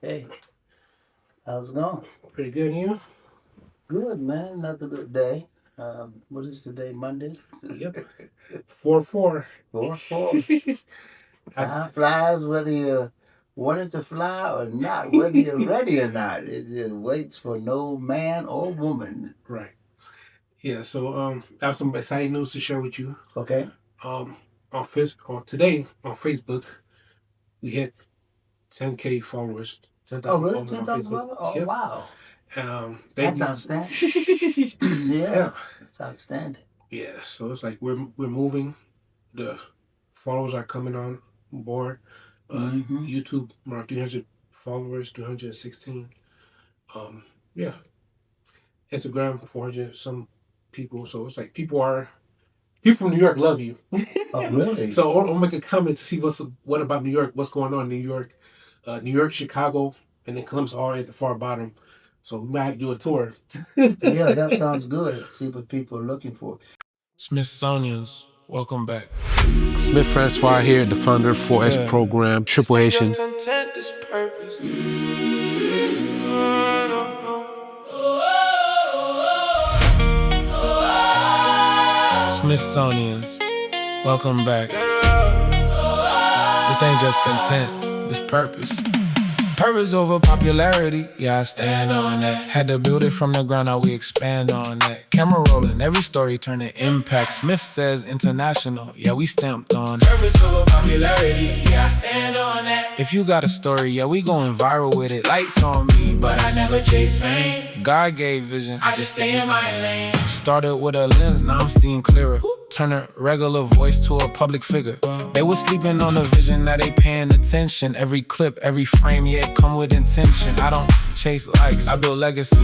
Hey, how's it going? Pretty good, you? Good, man. Another good day. What is today? Monday? Yep. 4-4. 4-4. That's Time flies whether you're wanting to fly or not, whether you're ready or not. It just waits for no man or woman. right. Yeah, so I have some exciting news to share with you. Okay? Um on today on Facebook, we hit 10K followers, Oh, 10,000 really? followers on 10,000 Facebook. dollars? Oh, Yep. wow. Thank That's you. outstanding. Yeah, yeah. that's outstanding. Yeah, so it's like we're moving. The followers are coming on board. Mm-hmm. YouTube around 300 followers, 316. Yeah, Instagram 400 some people. So it's like people from New York love you. Oh, really? So I'll make a comment to see what about New York, what's going on in New York, New York, Chicago, and then Columbus all at the far bottom. So we might have to do a tour. Yeah, that sounds good. See what people are looking for. Smithsonian's, welcome back. Smith Francois here, the founder of 4S program, Triple Haitian. Content, this purpose. Smithsonian's, welcome back. This ain't just content, this purpose. Purpose over popularity, yeah, I stand on that. Had to build it from the ground, now we expand on that. Camera rolling, every story turning impact. Smith says international, yeah, we stamped on. Purpose over popularity, yeah, I stand on that. If you got a story, yeah, we going viral with it. Lights on me, but I never chase fame. God gave vision, I just stay in my lane. Started with a lens, now I'm seeing clearer. Turn a regular voice to a public figure. They was sleeping on the vision, now they paying attention. Every clip, every frame, yeah, it come with intention. I don't chase likes, I build legacy.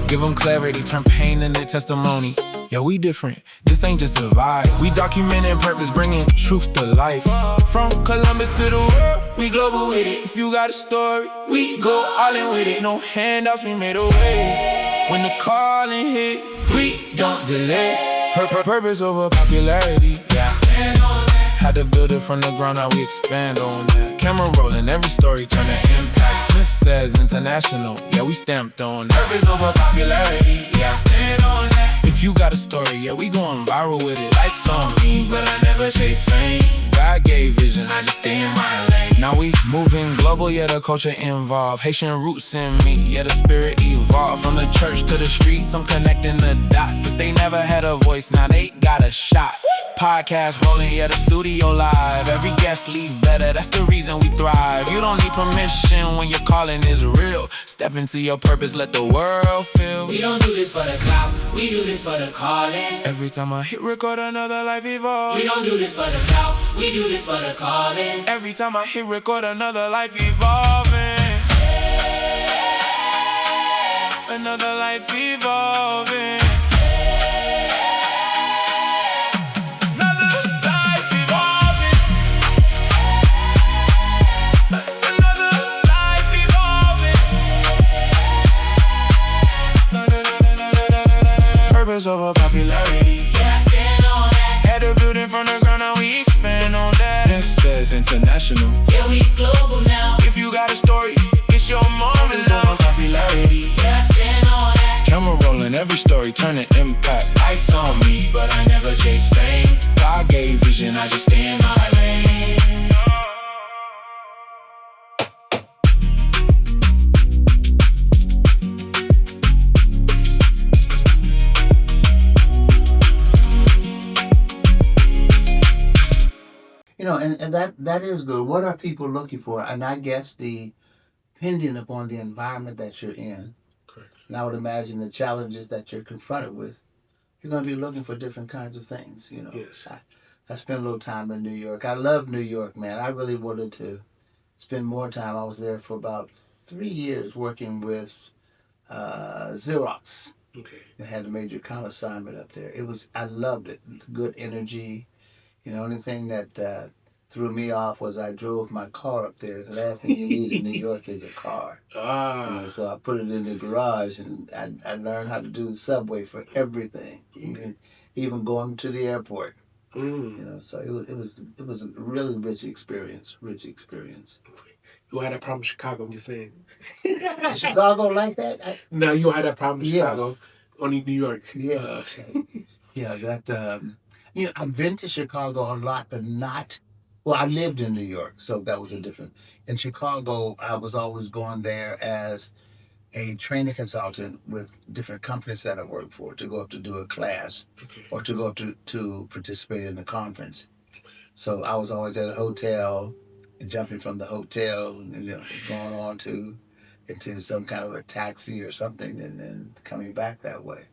Give them clarity, turn pain into testimony. Yeah, we different, this ain't just a vibe. We documenting purpose, bringing truth to life. From Columbus to the world, we global with it. If you got a story, we go all in with it. No handouts, we made a way. When the calling hit, we don't delay. Purpose over popularity, yeah. Stand on that. Had to build it from the ground, now we expand on that. Camera rolling, every story turn to impact. Smith says international, yeah, we stamped on that. Purpose over popularity, yeah. Stand on that. If you got a story, yeah, we going viral with it. Lights on me, but I never chase fame. God gave vision, I just stay in my lane. Now we moving global, yeah, the culture involved. Haitian roots in me, yeah, the spirit evolved. From the church to the streets, I'm connecting the dots. If they never had a voice, now they got a shot. Podcast rolling, yeah, the studio live. Every guest leave better, that's the reason we thrive. You don't need permission when your calling is real. Step into your purpose, let the world feel. We don't do this for the clout, we do this for the calling. Every time I hit record, another life evolve. We don't do this for the clout, we do this for the calling. Every time I hit record, another life evolving. Another life evolving. Over popularity, yeah, I stand on that. Had to build it from the ground, now we expand on that. Smith says international, yeah, we global now. If you got a story, it's your moment now. Over popularity, yeah, I stand on that. Camera rolling, every story turning impact. Lights on me, but I never chase fame. God gave vision, I just stay in my lane. And that is good. What are people looking for? And I guess depending upon the environment that you're in, Correct. and I would imagine the challenges that you're confronted with, you're going to be looking for different kinds of things. Yes. I spent a little time in New York. I love New York, man. I really wanted to spend more time. I was there for about 3 years working with Xerox. Okay. I had a major account assignment up there. I loved it. Good energy. Only thing that threw me off was I drove my car up there. The last thing you need in New York is a car. So I put it in the garage, and I learned how to do the subway for everything, even going to the airport. So it was a really rich experience. Rich experience. You had that problem in Chicago. I'm just saying. Chicago like that? No, you had that problem in Yeah. Chicago. Only New York. Yeah. Yeah, that I've been to Chicago a lot, but not well, I lived in New York, so that was a different. In Chicago, I was always going there as a training consultant with different companies that I worked for to go up to do a class Okay. or to go up to participate in a conference. So I was always at a hotel and jumping from the hotel and going on to into some kind of a taxi or something and then coming back that way.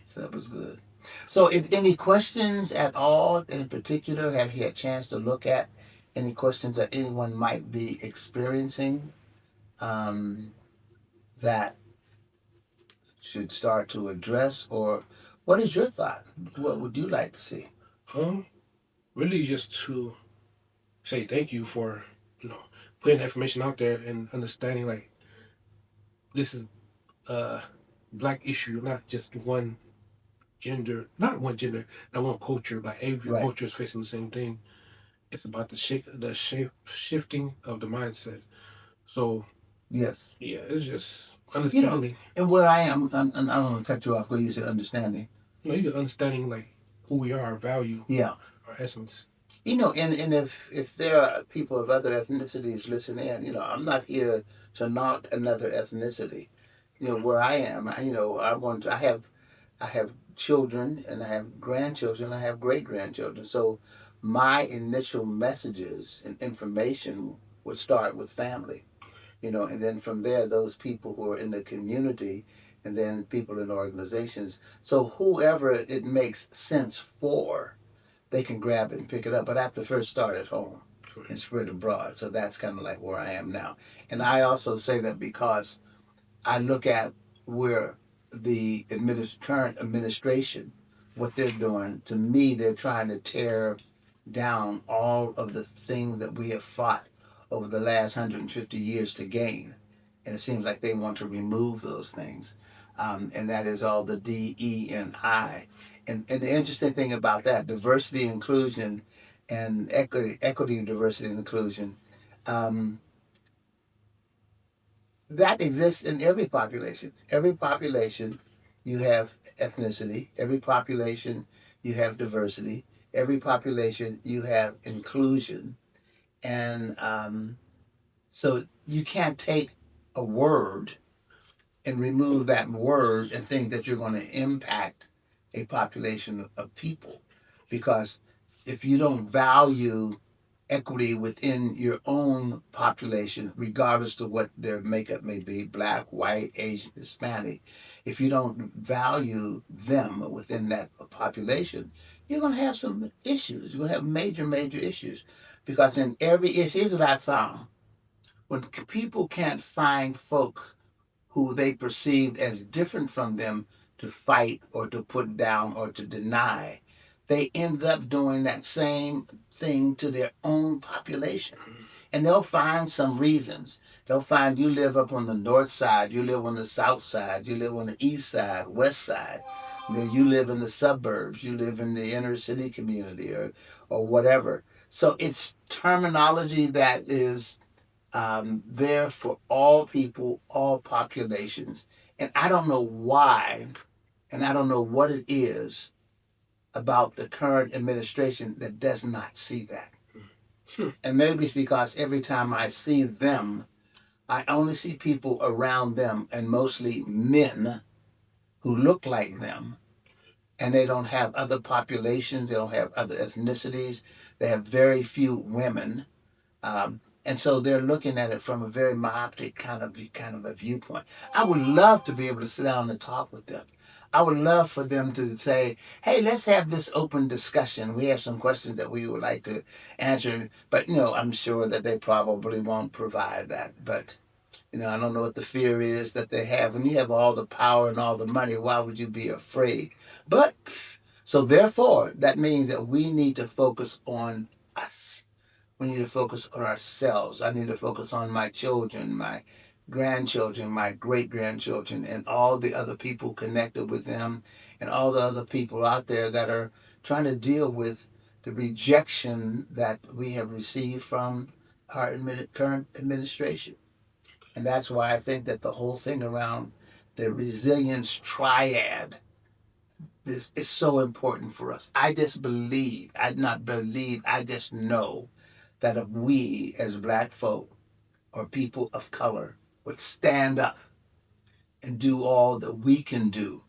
So that was good. So, any questions at all in particular? Have you had a chance to look at any questions that anyone might be experiencing um, that should start to address? Or what is your thought? What would you like to see? Um, Really just to say thank you for putting that information out there and understanding like this is a black issue, not just one gender, not one gender, not one culture, but every Right. culture is facing the same thing. It's about the shifting of the mindset. So Yes. yeah, it's just You know, understanding. and where I am, and I don't want to cut you off where you said understanding. You understanding like who we are, our value, Yeah. our essence. And if there are people of other ethnicities listening in, I'm not here to knock another ethnicity. Where I am, I have children and I have grandchildren, I have great grandchildren. So my initial messages and information would start with family, and then from there, those people who are in the community and then people in organizations. So whoever it makes sense for, they can grab it and pick it up. But I have to first start at home and spread abroad. So that's kind of like where I am now. And I also say that because I look at where the current administration, what they're doing. To me, they're trying to tear down all of the things that we have fought over the last 150 years to gain. And it seems like they want to remove those things. And that is all the D, E, and I. And the interesting thing about that, diversity, inclusion, and equity, diversity, and inclusion, um, that exists in every population. Every population, you have ethnicity. Every population, you have diversity. Every population, you have inclusion. And so you can't take a word and remove that word and think that you're going to impact a population of people. Because if you don't value equity within your own population, regardless of what their makeup may be, black, white, Asian, Hispanic, if you don't value them within that population, you're going to have some issues. You're going to have major, major issues. Because in every issue, here's what I found: when people can't find folk who they perceived as different from them to fight or to put down or to deny, they end up doing that same thing to their own population. And they'll find some reasons. They'll find you live up on the north side, you live on the south side, you live on the east side, west side. You live in the suburbs, you live in the inner city community or whatever. So it's terminology that is there for all people, all populations. And I don't know why, and I don't know what it is about the current administration that does not see that. And maybe it's because every time I see them, I only see people around them, and mostly men who look like them. And they don't have other populations, they don't have other ethnicities, they have very few women. And so they're looking at it from a very myopic kind of a viewpoint. I would love to be able to sit down and talk with them. I would love for them to say, "Hey, let's have this open discussion. We have some questions that we would like to answer." But I'm sure that they probably won't provide that. But I don't know what the fear is that they have. When you have all the power and all the money, why would you be afraid? But so therefore, that means that we need to focus on us. We need to focus on ourselves. I need to focus on my children, my grandchildren, my great grandchildren, and all the other people connected with them, and all the other people out there that are trying to deal with the rejection that we have received from our current administration. And that's why I think that the whole thing around the resilience triad is so important for us. I just know that if we as black folk or people of color would stand up and do all that we can do,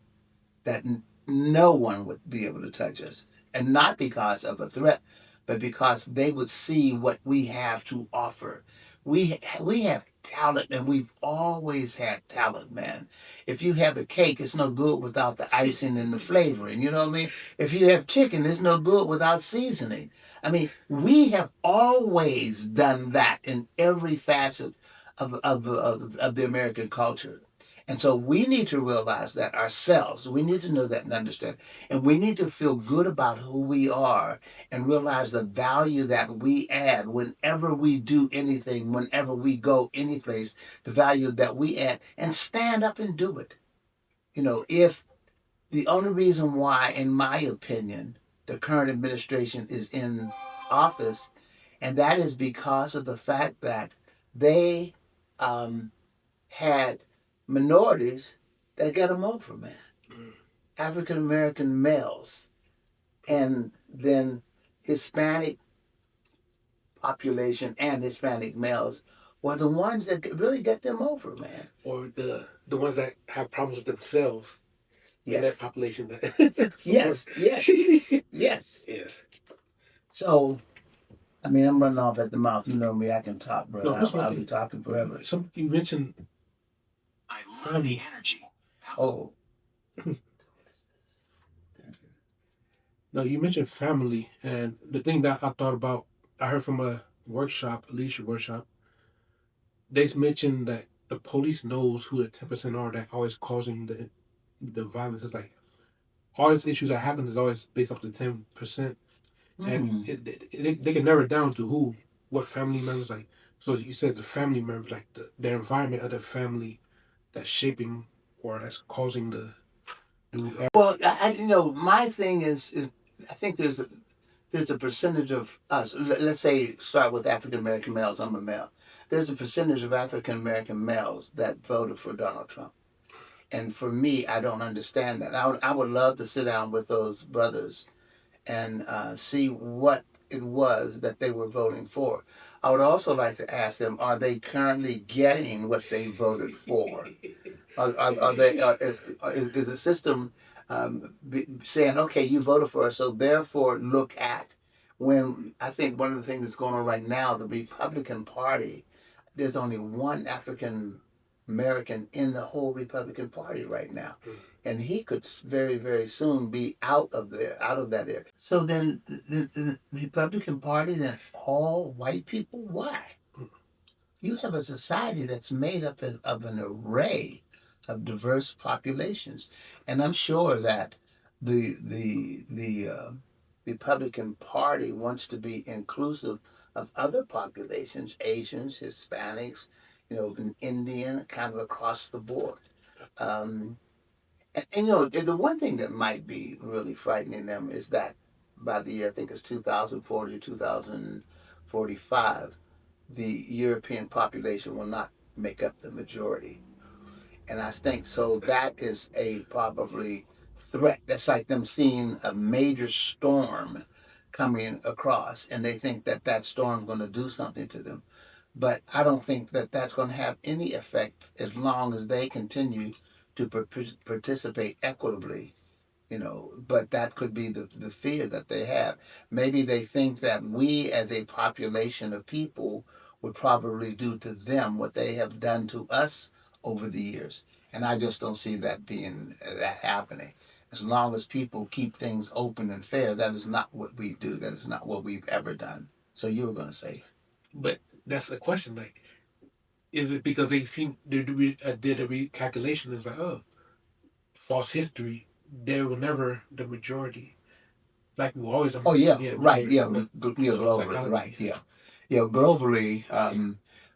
that no one would be able to touch us. And not because of a threat, but because they would see what we have to offer. We have talent, and we've always had talent, man. If you have a cake, it's no good without the icing and the flavoring. You know what I mean? If you have chicken, it's no good without seasoning. I mean, we have always done that in every facet of the American culture. And so we need to realize that ourselves. We need to know that and understand. And we need to feel good about who we are and realize the value that we add whenever we do anything, whenever we go any place, the value that we add, and stand up and do it. If the only reason why, in my opinion, the current administration is in office, and that is because of the fact that they um, had minorities that got them over, man. African American males, and then Hispanic population and Hispanic males were the ones that really got them over, man. Or the ones that have problems with themselves in that Yes. population. Yes. Yes. Yes. Yes. So, I mean, I'm running off at the mouth. You know me, I can talk, bro. No, that's one I'll be thing. talking forever. You mentioned I love the energy. Oh, no, you mentioned family, and the thing that I thought about, I heard from a workshop, a leadership workshop. They mentioned that the police knows who the 10% are that always causing the violence. It's like all these issues that happen is always based off the 10%, and they can narrow it down to what family members like. So you said the family members, like the environment of the family that's shaping or that's causing the. well, my thing is I think there's a percentage of us. Let's say start with African American males. I'm a male. There's a percentage of African American males that voted for Donald Trump, and for me, I don't understand that. I would love to sit down with those brothers and see what it was that they were voting for. I would also like to ask them: are they currently getting what they voted for? Are they? Is the system saying, okay, you voted for us, so therefore look at when I think one of the things that's going on right now, the Republican Party, there's only one African American in the whole Republican Party right now. And he could very, very soon be out of that area. So then the Republican Party, then all white people? Why? You have a society that's made up of an array of diverse populations, and I'm sure that the Republican Party wants to be inclusive of other populations, Asians, Hispanics, Indian, kind of across the board. Um, and the one thing that might be really frightening them is that by the year I think it's 2040, 2045 the European population will not make up the majority. And I think so that is a probably threat. That's like them seeing a major storm coming across, and they think that that storm's going to do something to them. But I don't think that that's going to have any effect as long as they continue to participate equitably, but that could be the fear that they have. Maybe they think that we as a population of people would probably do to them what they have done to us over the years. And I just don't see that happening. As long as people keep things open and fair, that is not what we do. That is not what we've ever done. So you were going to say. But that's the question. Like, is it because they seem they did a recalculation? It's like, oh, false history. They were never the majority. Like we always. Oh yeah, Yeah, right. Yeah, globally, psychology. right. Yeah, yeah. Globally,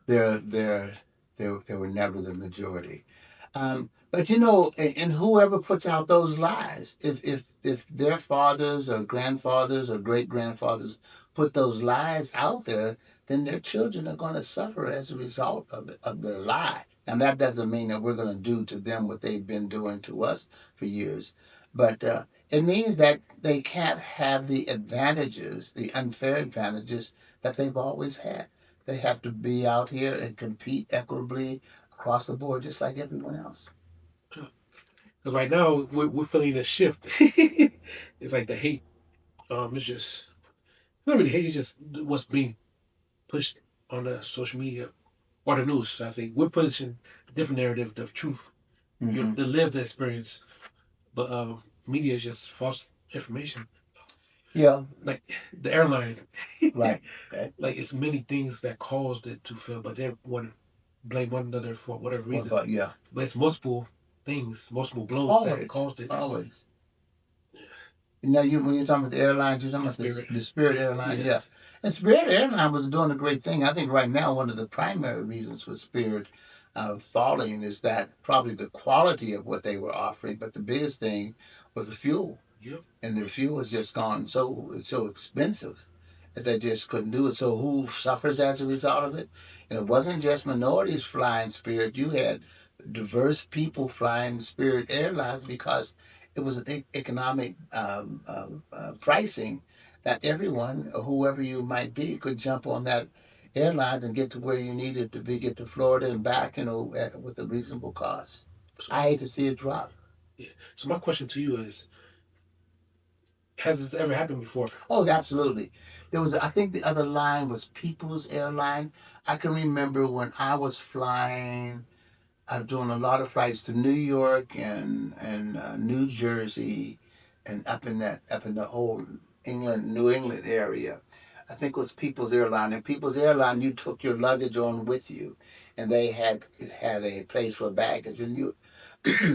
they're they're they were never the majority. But and whoever puts out those lies, if their fathers or grandfathers or great grandfathers put those lies out there, then their children are going to suffer as a result of the lie. Now that doesn't mean that we're going to do to them what they've been doing to us for years, but it means that they can't have the advantages, the unfair advantages that they've always had. They have to be out here and compete equitably across the board, just like everyone else. Because right now we're feeling a shift. It's like the hate. It's not really hate. It's just what's being pushed on the social media or the news. I think we're pushing a different narrative, the truth, the lived experience. But media is just false information. Yeah. Like the airline, Right. Okay. like it's many things that caused it to fail, but they want to blame one another for whatever What reason. about yeah? But it's multiple things, multiple blows that Always, caused it. always. You know, when you're talking about the airlines, you're talking about Spirit. the Spirit Airline, Yes. yeah. And Spirit Airline was doing a great thing. I think right now one of the primary reasons for Spirit falling is that probably the quality of what they were offering, but the biggest thing was the fuel. Yep. And the fuel has just gone so expensive that they just couldn't do it. So who suffers as a result of it? And it wasn't just minorities flying Spirit. You had diverse people flying Spirit Airlines because it was an economic pricing that everyone, or whoever you might be, could jump on that airlines and get to where you needed to be, get to Florida and back, with a reasonable cost. So, I hate to see it drop. yeah. So my question to you is: has this ever happened before? Oh, absolutely. I think the other line was People's Airline. I can remember when I was flying, I'm doing a lot of flights to New York and New Jersey, and up in the whole New England area. I think it was People's Airline. And People's Airline, you took your luggage on with you, and they had a place for baggage, and you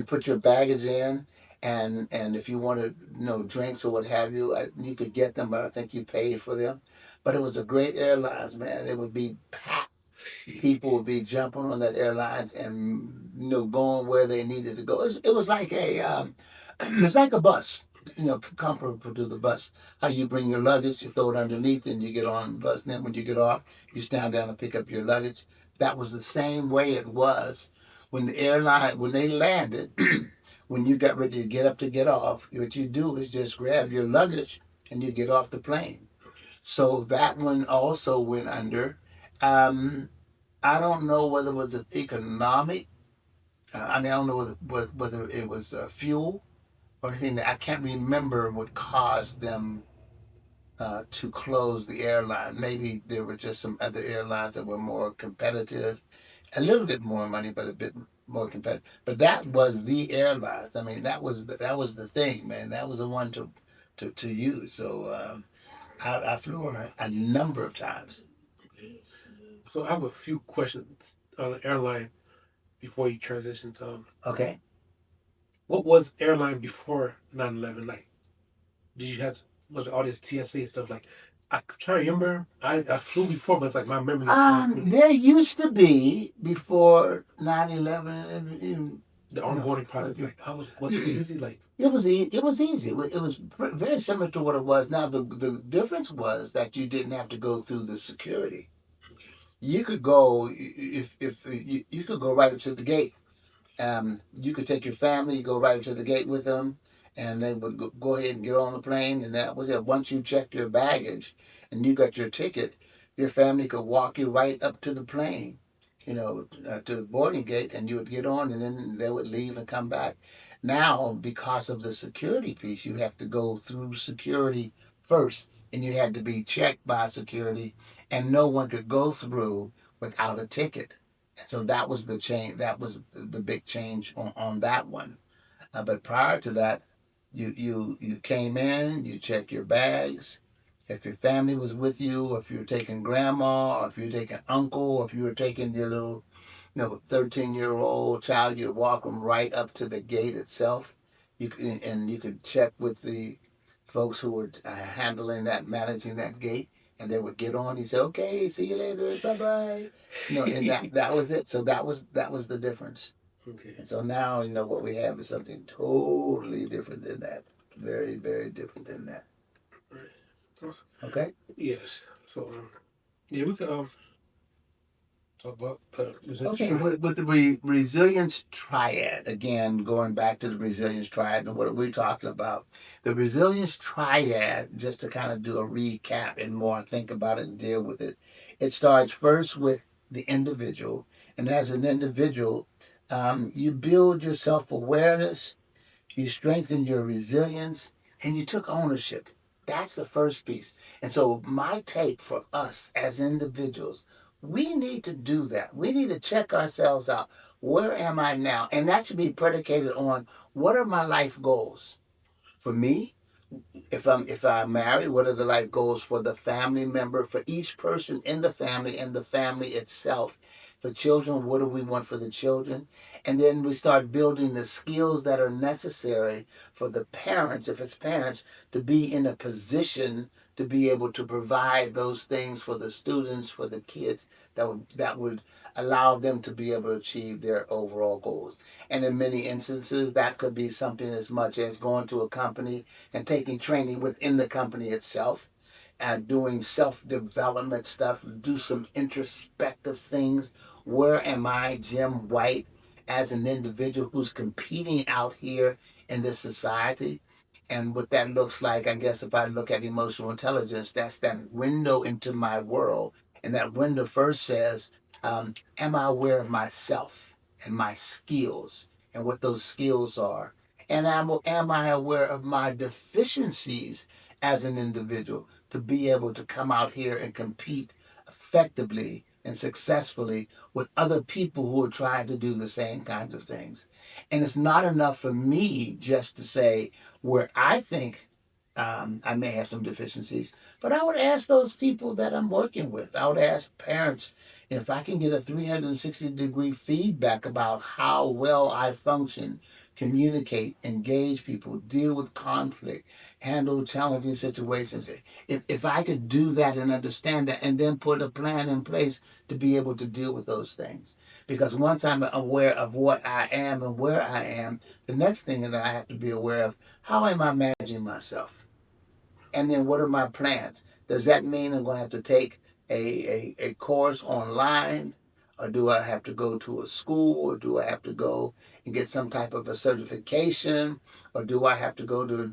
put your baggage in, and if you wanted, drinks or what have you, you could get them, but I think you paid for them. But it was a great airlines, man. It would be packed. People would be jumping on that airlines and going where they needed to go. It was like it's like a bus. Comparable to the bus. How you bring your luggage, you throw it underneath, and you get on the bus. And then when you get off, you stand down and pick up your luggage. That was the same way it was when they landed. When you got ready to get up to get off, what you do is just grab your luggage and you get off the plane. So that one also went under. Um, I don't know whether it was an economic. I mean, I don't know whether it was fuel or anything. That I can't remember what caused them to close the airline. Maybe there were just some other airlines that were more competitive, a little bit more money, but a bit more competitive. But that was the airlines. I mean, that was the thing, man. That was the one to use. So I flew on a number of times. So I have a few questions on the airline before you transition to Okay. what was airline before 9/11 like? Did you have was it all this TSA stuff like? I try to remember. I flew before, but it's like my memory is not really There used to be before 9/11, and even the onboarding process. Like how was it easy? Like it was it was easy. It was very similar to what it was now. The difference was that you didn't have to go through the security. You could go if you could go right up to the gate. You could take your family, you go right to the gate with them, and they would go ahead and get on the plane, and that was it. Once you checked your baggage and you got your ticket, your family could walk you right up to the plane, to the boarding gate, and you would get on, and then they would leave and come back. Now, because of the security piece, you have to go through security first, and you had to be checked by security, and no one could go through without a ticket. So that was the change. That was the big change on that one. But prior to that, you came in, you checked your bags. If your family was with you, or if you were taking grandma, or if you were taking uncle, or if you were taking your little 13-year-old child, you walk them right up to the gate itself. And you could check with the folks who were handling that, managing that gate, and they would get on. He said, "Okay, see you later, bye bye." And that was it. So that was the difference. okay, And so now what we have is something totally different than that. Very, very different than that. right. Okay. Yes. So Yeah, we could talk about resilience Okay, triad. with the resilience triad, again, going back to the resilience triad and what are we talking about? The resilience triad, just to kind of do a recap and more think about it and deal with it, it starts first with the individual. And as an individual, you build your self awareness, you strengthened your resilience, and you took ownership. That's the first piece. And so, my take for us as individuals, we need to do that. We need to check ourselves out. Where am I now? And that should be predicated on what are my life goals? For me, if I'm married, what are the life goals for the family member, for each person in the family and the family itself? For children, what do we want for the children? And then we start building the skills that are necessary for the parents, if it's parents, to be in a position to be able to provide those things for the students, for the kids that would allow them to be able to achieve their overall goals. And in many instances, that could be something as much as going to a company and taking training within the company itself and doing self development stuff, do some introspective things. Where am I, Jim White, as an individual who's competing out here in this society? And what that looks like, I guess, if I look at emotional intelligence, that's that window into my world. And that window first says, am I aware of myself and my skills and what those skills are? And am I aware of my deficiencies as an individual to be able to come out here and compete effectively and successfully with other people who are trying to do the same kinds of things? And it's not enough for me just to say where I think I may have some deficiencies, but I would ask those people that I'm working with. I would ask parents if I can get a 360-degree feedback about how well I function, communicate, engage people, deal with conflict, handle challenging situations. If I could do that and understand that and then put a plan in place to be able to deal with those things. Because once I'm aware of what I am and where I am, the next thing that I have to be aware of, how am I managing myself? And then what are my plans? Does that mean I'm going to have to take a course online? Or do I have to go to a school? Or do I have to go and get some type of a certification? Or do I have to go to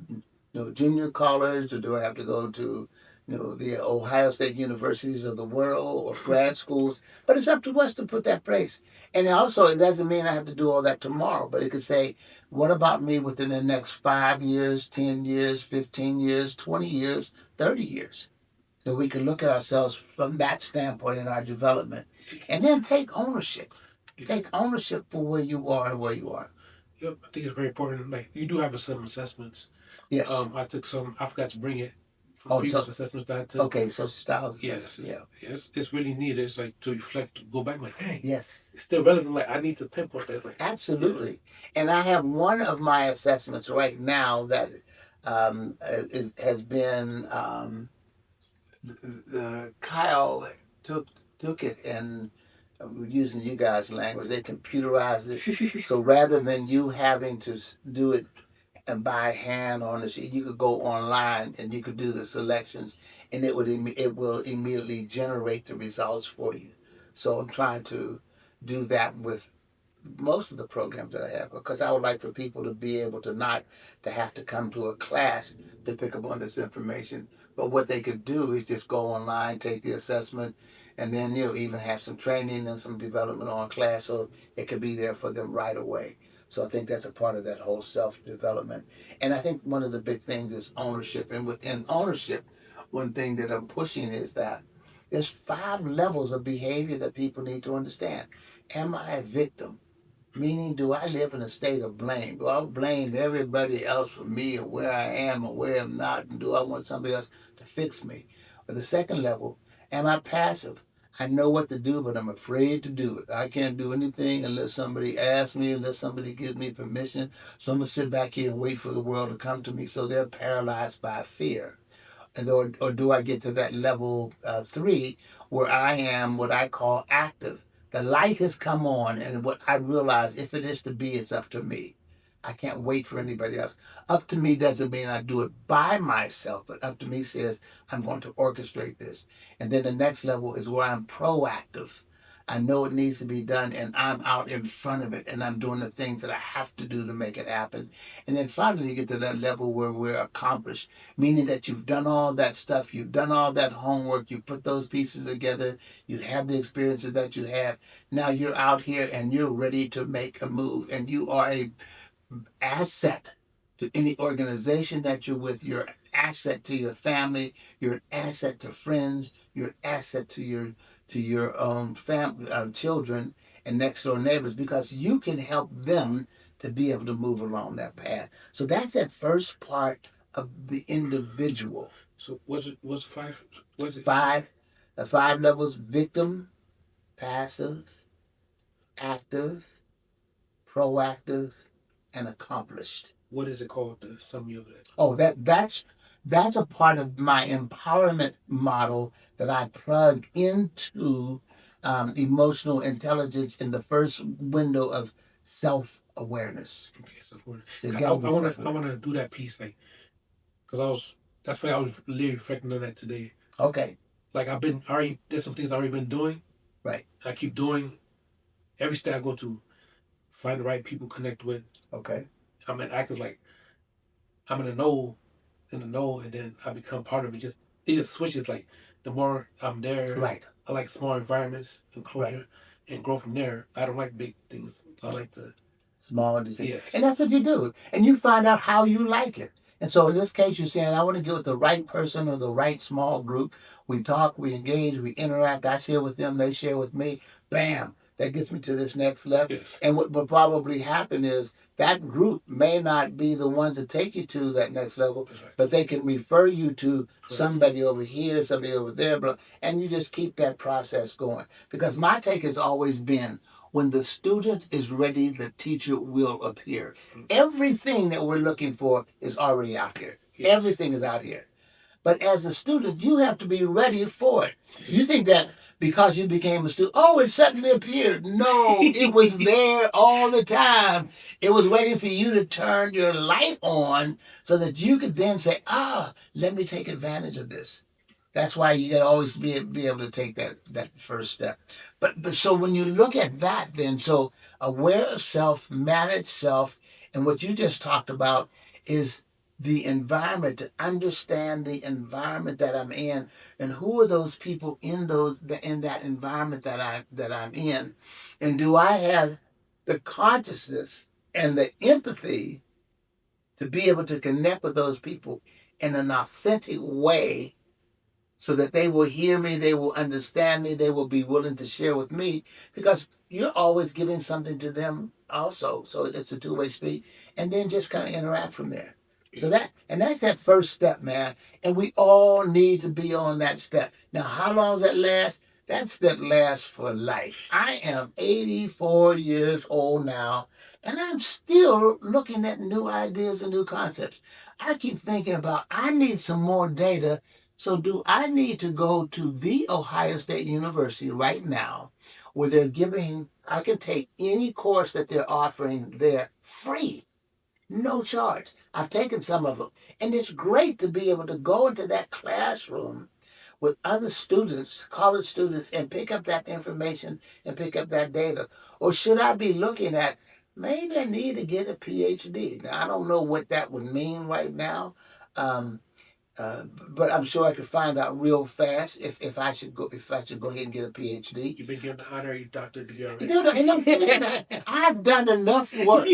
junior college? Or do I have to go to the Ohio State universities of the world or grad schools? But it's up to us to put that place. And also, it doesn't mean I have to do all that tomorrow, but it could say, what about me within the next 5 years, 10 years, 15 years, 20 years, 30 years? So we can look at ourselves from that standpoint in our development and then take ownership. Take ownership for where you are and where you are. Yep, I think it's very important. Like you do have some assessments. Yes. I took some. I forgot to bring it from Oh, previous so, assessments that I took. okay, so styles Yes, assessment. Yeah. it's really neat. It's like to reflect, to go back, like, dang, Yes. it's still relevant. Like I need to pinpoint that. It's like, yes. Absolutely. And I have one of my assessments right now that has been Kyle took it and using you guys' language, they computerized it. So rather than you having to do it and by hand on the sheet, you could go online and you could do the selections, and it will immediately generate the results for you. So I'm trying to do that with most of the programs that I have because I would like for people to be able to not to have to come to a class to pick up on this information, but what they could do is just go online, take the assessment, and then even have some training and some development on class so it could be there for them right away. So I think that's a part of that whole self development. And I think one of the big things is ownership. And within ownership, one thing that I'm pushing is that there's 5 levels of behavior that people need to understand. Am I a victim? Meaning, do I live in a state of blame? Do I blame everybody else for me or where I am or where I'm not? And do I want somebody else to fix me? Or the second level, am I passive? I know what to do, but I'm afraid to do it. I can't do anything unless somebody asks me, unless somebody gives me permission. So I'm going to sit back here and wait for the world to come to me. So they're paralyzed by fear. And or do I get to that level 3 where I am what I call active? The light has come on, and what I realize, if it is to be, it's up to me. I can't wait for anybody else. Up to me doesn't mean I do it by myself, but up to me says I'm going to orchestrate this. And then the next level is where I'm proactive. I know it needs to be done, and I'm out in front of it, and I'm doing the things that I have to do to make it happen. And then finally, you get to that level where we're accomplished, meaning that you've done all that stuff, you've done all that homework, you put those pieces together, you have the experiences that you have. Now you're out here and you're ready to make a move, and you are a asset to any organization that you're with. You're an asset to your family. You're an asset to friends. You're an asset to your own family, children, and next door neighbors, because you can help them to be able to move along that path. So that's that first part of the individual. So was it five? Was it Five, the five levels: victim, passive, active, proactive, and accomplished. What is it called? The summary of that. Oh, that's a part of my empowerment model that I plug into emotional intelligence in the first window of self awareness. Okay, so for, So you I, gotta be I wanna do that piece like because I was that's why I was really reflecting on that today. okay, Like I've been already there's some things I've already been doing. right, I keep doing every step I go to find the right people connect with. okay, I'm an active like I'm in the know and then I become part of it. Just it just switches like the more I'm there. right, I like small environments, enclosure, right. and grow from there. I don't like big things. So I like to Small decision. yes. And that's what you do. And you find out how you like it. And so in this case, you're saying, I want to get with the right person or the right small group. We talk, we engage, we interact. I share with them, they share with me. Bam. That gets me to this next level. Yes. And what will probably happen is that group may not be the ones to take you to that next level, That's right. but they can refer you to Correct. somebody over here, somebody over there, and you just keep that process going. Because my take has always been, when the student is ready, the teacher will appear. Everything that we're looking for is already out here. Yes. Everything is out here. But as a student, you have to be ready for it. You think that because you became a student, oh, it suddenly appeared. No, it was there all the time. It was waiting for you to turn your light on so that you could then say, let me take advantage of this. That's why you gotta always be able to take that first step. But so when you look at that, then so aware of self, manage self, and what you just talked about is the environment, to understand the environment that I'm in, and who are those people in that environment that I'm in, and do I have the consciousness and the empathy to be able to connect with those people in an authentic way, so that they will hear me, they will understand me, they will be willing to share with me, because you're always giving something to them also. So it's a two-way street, and then just kind of interact from there. So that's that first step, man. And we all need to be on that step. Now, how long does that last? That step lasts for life. I am 84 years old now, and I'm still looking at new ideas and new concepts. I keep thinking about, I need some more data. So do I need to go to the Ohio State University right now, where they're giving, I can take any course that they're offering there free, no charge. I've taken some of them. And it's great to be able to go into that classroom with other students, college students, and pick up that information and pick up that data. Or should I be looking at, maybe I need to get a PhD? Now, I don't know what that would mean right now. Um, but I'm sure I could find out real fast if I should go ahead and get a PhD. You've been given the honorary doctorate degree already. I've done enough work.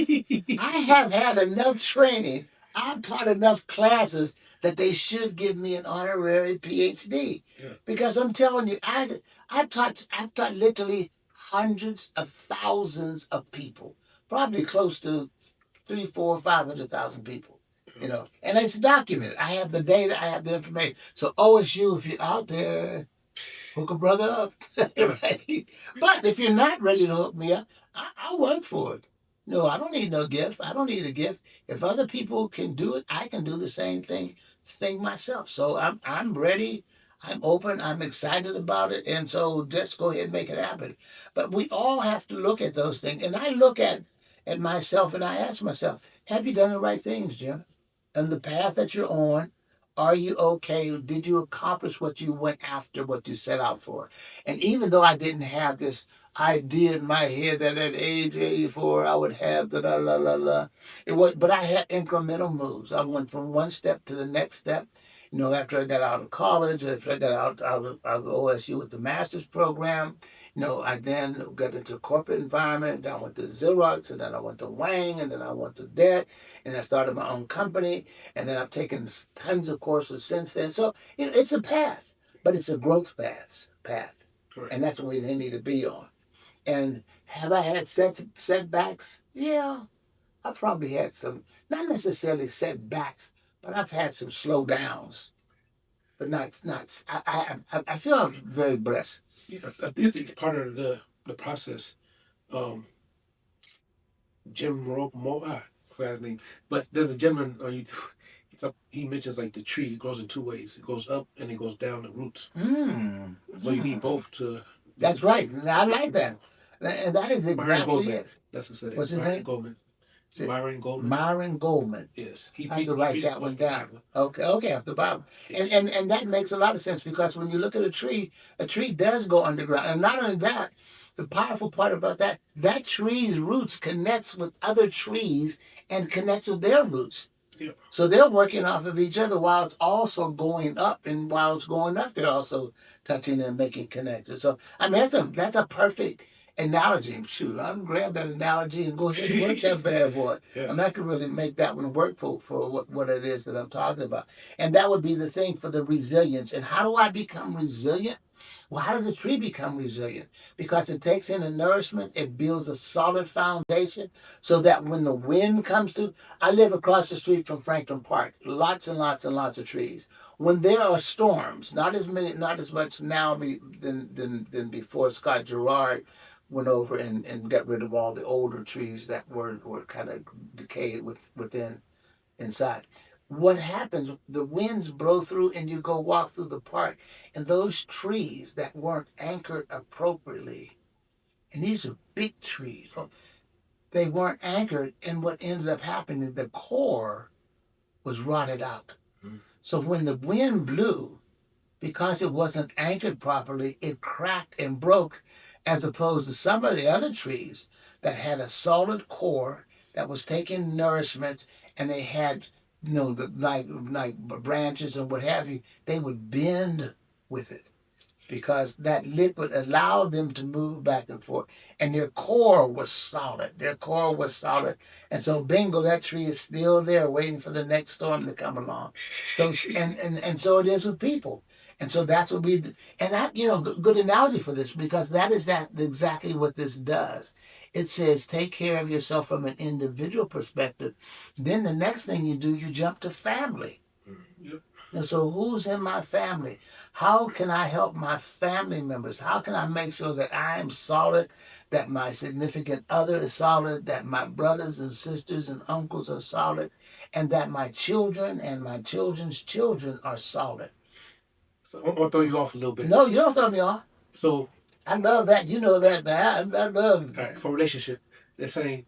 I have had enough training. I've taught enough classes that they should give me an honorary PhD. Yeah. Because I'm telling you, I've taught literally hundreds of thousands of people, probably close to 3, 4, 500,000 people. And it's documented. I have the data, I have the information. So OSU, if you're out there, hook a brother up. Right? But if you're not ready to hook me up, I'll work for it. No, I don't need no gift. I don't need a gift. If other people can do it, I can do the same thing myself. So I'm ready. I'm open. I'm excited about it. And so just go ahead and make it happen. But we all have to look at those things. And I look at at myself and I ask myself, have you done the right things, Jim? And the path that you're on, are you okay? Did you accomplish what you went after, what you set out for? And even though I didn't have this idea in my head that at age 84 I would have the la la la la, it was, but I had incremental moves. I went from one step to the next step. You know, after I got out of college, after I got out of OSU with the master's program, you know, I then got into a corporate environment. Then I went to Xerox, and then I went to Wang, and then I went to Debt, and I started my own company, and then I've taken tons of courses since then. So it's a path, but it's a growth path, Correct. and that's what we need to be on. And have I had setbacks? Yeah, I've probably had some, not necessarily setbacks, but I've had some slowdowns. But not. I feel I'm very blessed. Yeah, this is part of the process. Um, Jim Moa, for his name. But there's a gentleman on YouTube. He mentions like the tree grows in two ways. It goes up and it goes down the roots. So you need both to. That's right. I like that. And that is Myron exactly Goldman. it. That's who said it. What's his Myron name? Goldman. Is it Myron Goldman. Myron Goldman. Yes. I have to write preaches that one about the down. Bible. Okay, off the Bible. Yes. And that makes a lot of sense because when you look at a tree does go underground. And not only that, the powerful part about that tree's roots connects with other trees and connects with their roots. Yeah. So they're working off of each other while it's also going up, and while it's going up, they're also touching and making connections. So I mean, that's a perfect analogy. Shoot, I'm gonna grab that analogy and go ahead and work that bad boy. Yeah. And I can really make that one work for what it is that I'm talking about. And that would be the thing for the resilience. And how do I become resilient? Well, how does a tree become resilient? Because it takes in the nourishment, it builds a solid foundation so that when the wind comes through, I live across the street from Franklin Park, lots and lots and lots of trees. When there are storms, not as much now than before Scott Gerard went over and got rid of all the older trees that were kind of decayed within inside. What happens? The winds blow through, and you go walk through the park, and those trees that weren't anchored appropriately, and these are big trees, they weren't anchored, and what ends up happening, the core was rotted out. So when the wind blew, because it wasn't anchored properly, it cracked and broke, as opposed to some of the other trees that had a solid core that was taking nourishment, and they had, like branches and what have you, they would bend with it because that liquid allowed them to move back and forth. And their core was solid. And so bingo, that tree is still there waiting for the next storm to come along. So and so it is with people. And so that's what we, and that, good analogy for this, because that is exactly what this does. It says, take care of yourself from an individual perspective. Then the next thing you do, you jump to family. Yep. And so who's in my family? How can I help my family members? How can I make sure that I am solid, that my significant other is solid, that my brothers and sisters and uncles are solid, and that my children and my children's children are solid? So I'm gonna throw you off a little bit. No, you don't throw me off. So I love that. You know that, man. I love all right, for relationship, they're saying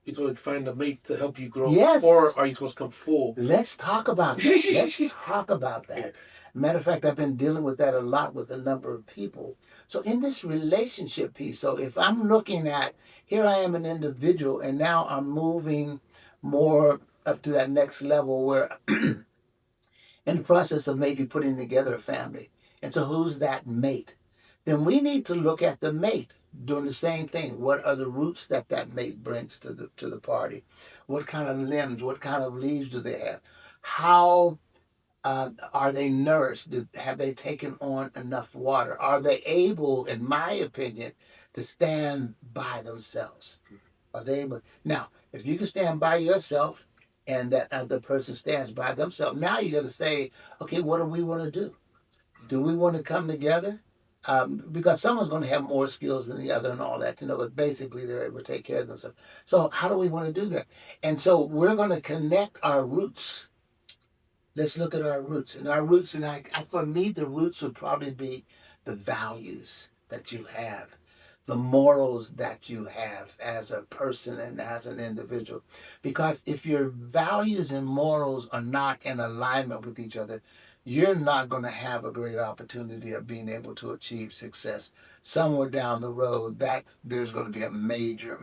you're supposed to find a mate to help you grow. Yes. Or are you supposed to come full? Let's talk about that. Let's talk about that. Yeah. Matter of fact, I've been dealing with that a lot with a number of people. So in this relationship piece, so if I'm looking at, here I am an individual, and now I'm moving more up to that next level where in the process of maybe putting together a family. And so who's that mate? Then we need to look at the mate doing the same thing. What are the roots that mate brings to the party? What kind of limbs, what kind of leaves do they have? How are they nourished? Have they taken on enough water? Are they able, in my opinion, to stand by themselves? Are they able? Now, if you can stand by yourself and that other person stands by themselves, now you got to say, okay, what do we want to do? Do we want to come together? Because someone's going to have more skills than the other and all that, but basically they're able to take care of themselves. So how do we want to do that? And so we're going to connect our roots. Let's look at our roots. And our roots, and for me, the roots would probably be the values that you have. the morals that you have as a person and as an individual. Because if your values and morals are not in alignment with each other, you're not going to have a great opportunity of being able to achieve success somewhere down the road. That there's going to be a major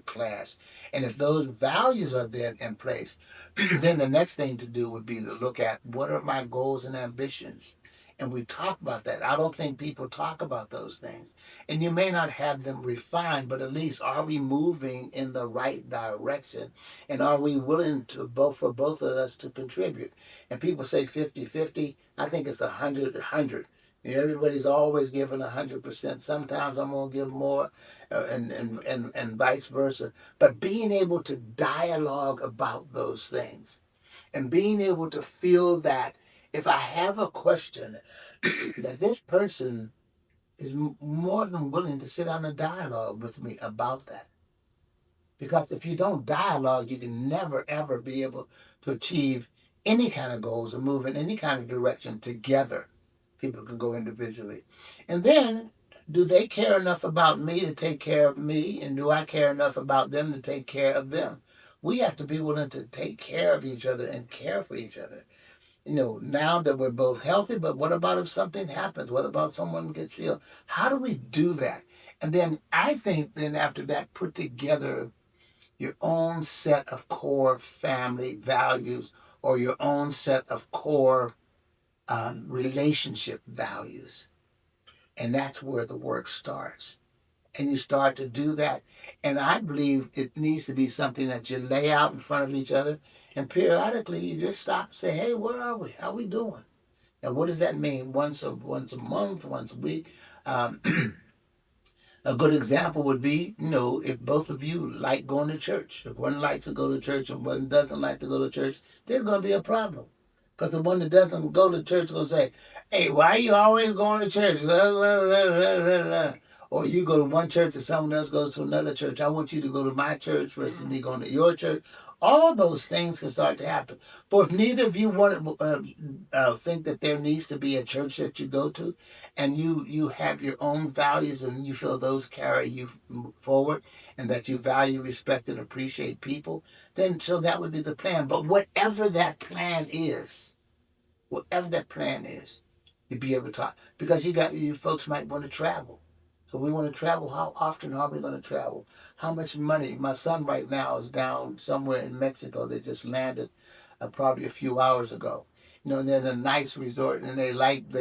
clash. And if those values are then in place, then the next thing to do would be to look at what are my goals and ambitions. And we talk about that. I don't think people talk about those things. And you may not have them refined, but at least are we moving in the right direction? And are we willing to both for both of us to contribute? And people say 50-50. I think it's 100-100. Everybody's always giving 100%. Sometimes I'm gonna give more, and vice versa. But being able to dialogue about those things and being able to feel that if I have a question, that this person is more than willing to sit down and dialogue with me about that. Because if you don't dialogue, you can never ever be able to achieve any kind of goals or move in any kind of direction together. People can go individually. And then, do they care enough about me to take care of me? And do I care enough about them to take care of them? We have to be willing to take care of each other and care for each other. Now that we're both healthy, but what about if something happens? What about someone gets ill? How do we do that? And then I think then after that, put together your own set of core family values or your own set of core relationship values. And that's where the work starts. And you start to do that. And I believe it needs to be something that you lay out in front of each other. And periodically you just stop and say, hey, where are we? How are we doing? Now, what does that mean? Once a month, once a week? Um, a good example would be, if both of you like going to church. If one likes to go to church and one doesn't like to go to church, there's going to be a problem. Because the one that doesn't go to church will say, hey, why are you always going to church? Or you go to one church and someone else goes to another church. I want you to go to my church versus me going to your church. All those things can start to happen. But if neither of you want think that there needs to be a church that you go to, and you have your own values and you feel those carry you forward, and that you value, respect, and appreciate people, then so that would be the plan. But whatever that plan is, you'd be able to talk. Because you folks might want to travel. So we want to travel. How often are we going to travel? How much money? My son right now is down somewhere in Mexico. They just landed probably a few hours ago. And they're in a nice resort, and they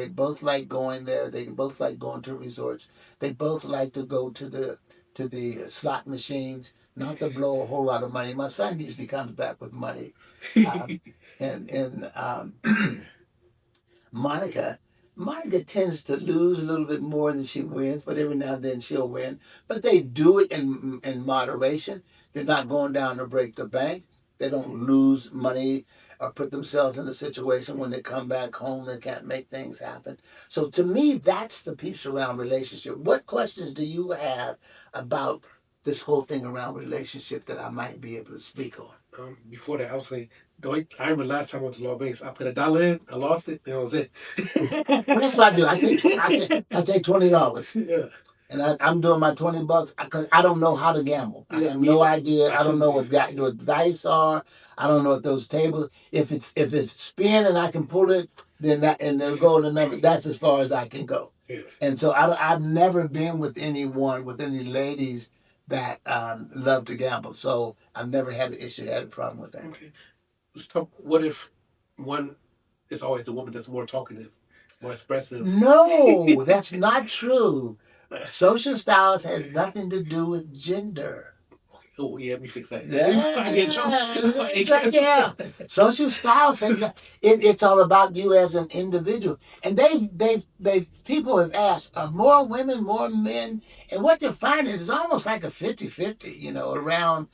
both like going there. They both like going to resorts. They both like to go to the slot machines, not to blow a whole lot of money. My son usually comes back with money, and Monica. Monica tends to lose a little bit more than she wins, but every now and then she'll win. But they do it in moderation. They're not going down to break the bank. They don't lose money or put themselves in a situation when they come back home they can't make things happen. So to me, that's the piece around relationship. What questions do you have about this whole thing around relationship that I might be able to speak on? Before that, I was saying, I remember last time I went to Las Vegas, I put $1 in, I lost it, and that was it. That's what I do. I take $20. Yeah. And I'm doing my $20 because I don't know how to gamble. I Yeah, have me no either. idea. I don't know what Absolutely. dice are. I don't know what those tables. If it's spin and I can pull it, then that and they'll go to number. That's as far as I can go. Yes. And so I've never been with any ladies that love to gamble. So I've never had an issue, had a problem with that. Okay. Let's talk. What if one is always the woman that's more talkative, more expressive? No, that's not true. Social styles has nothing to do with gender. Oh yeah, let me fix that. Yeah, I get in trouble. I get yeah. Social styles has it's all about you as an individual. And they people have asked, are more women, more men? And what they're finding is almost like a 50-50, around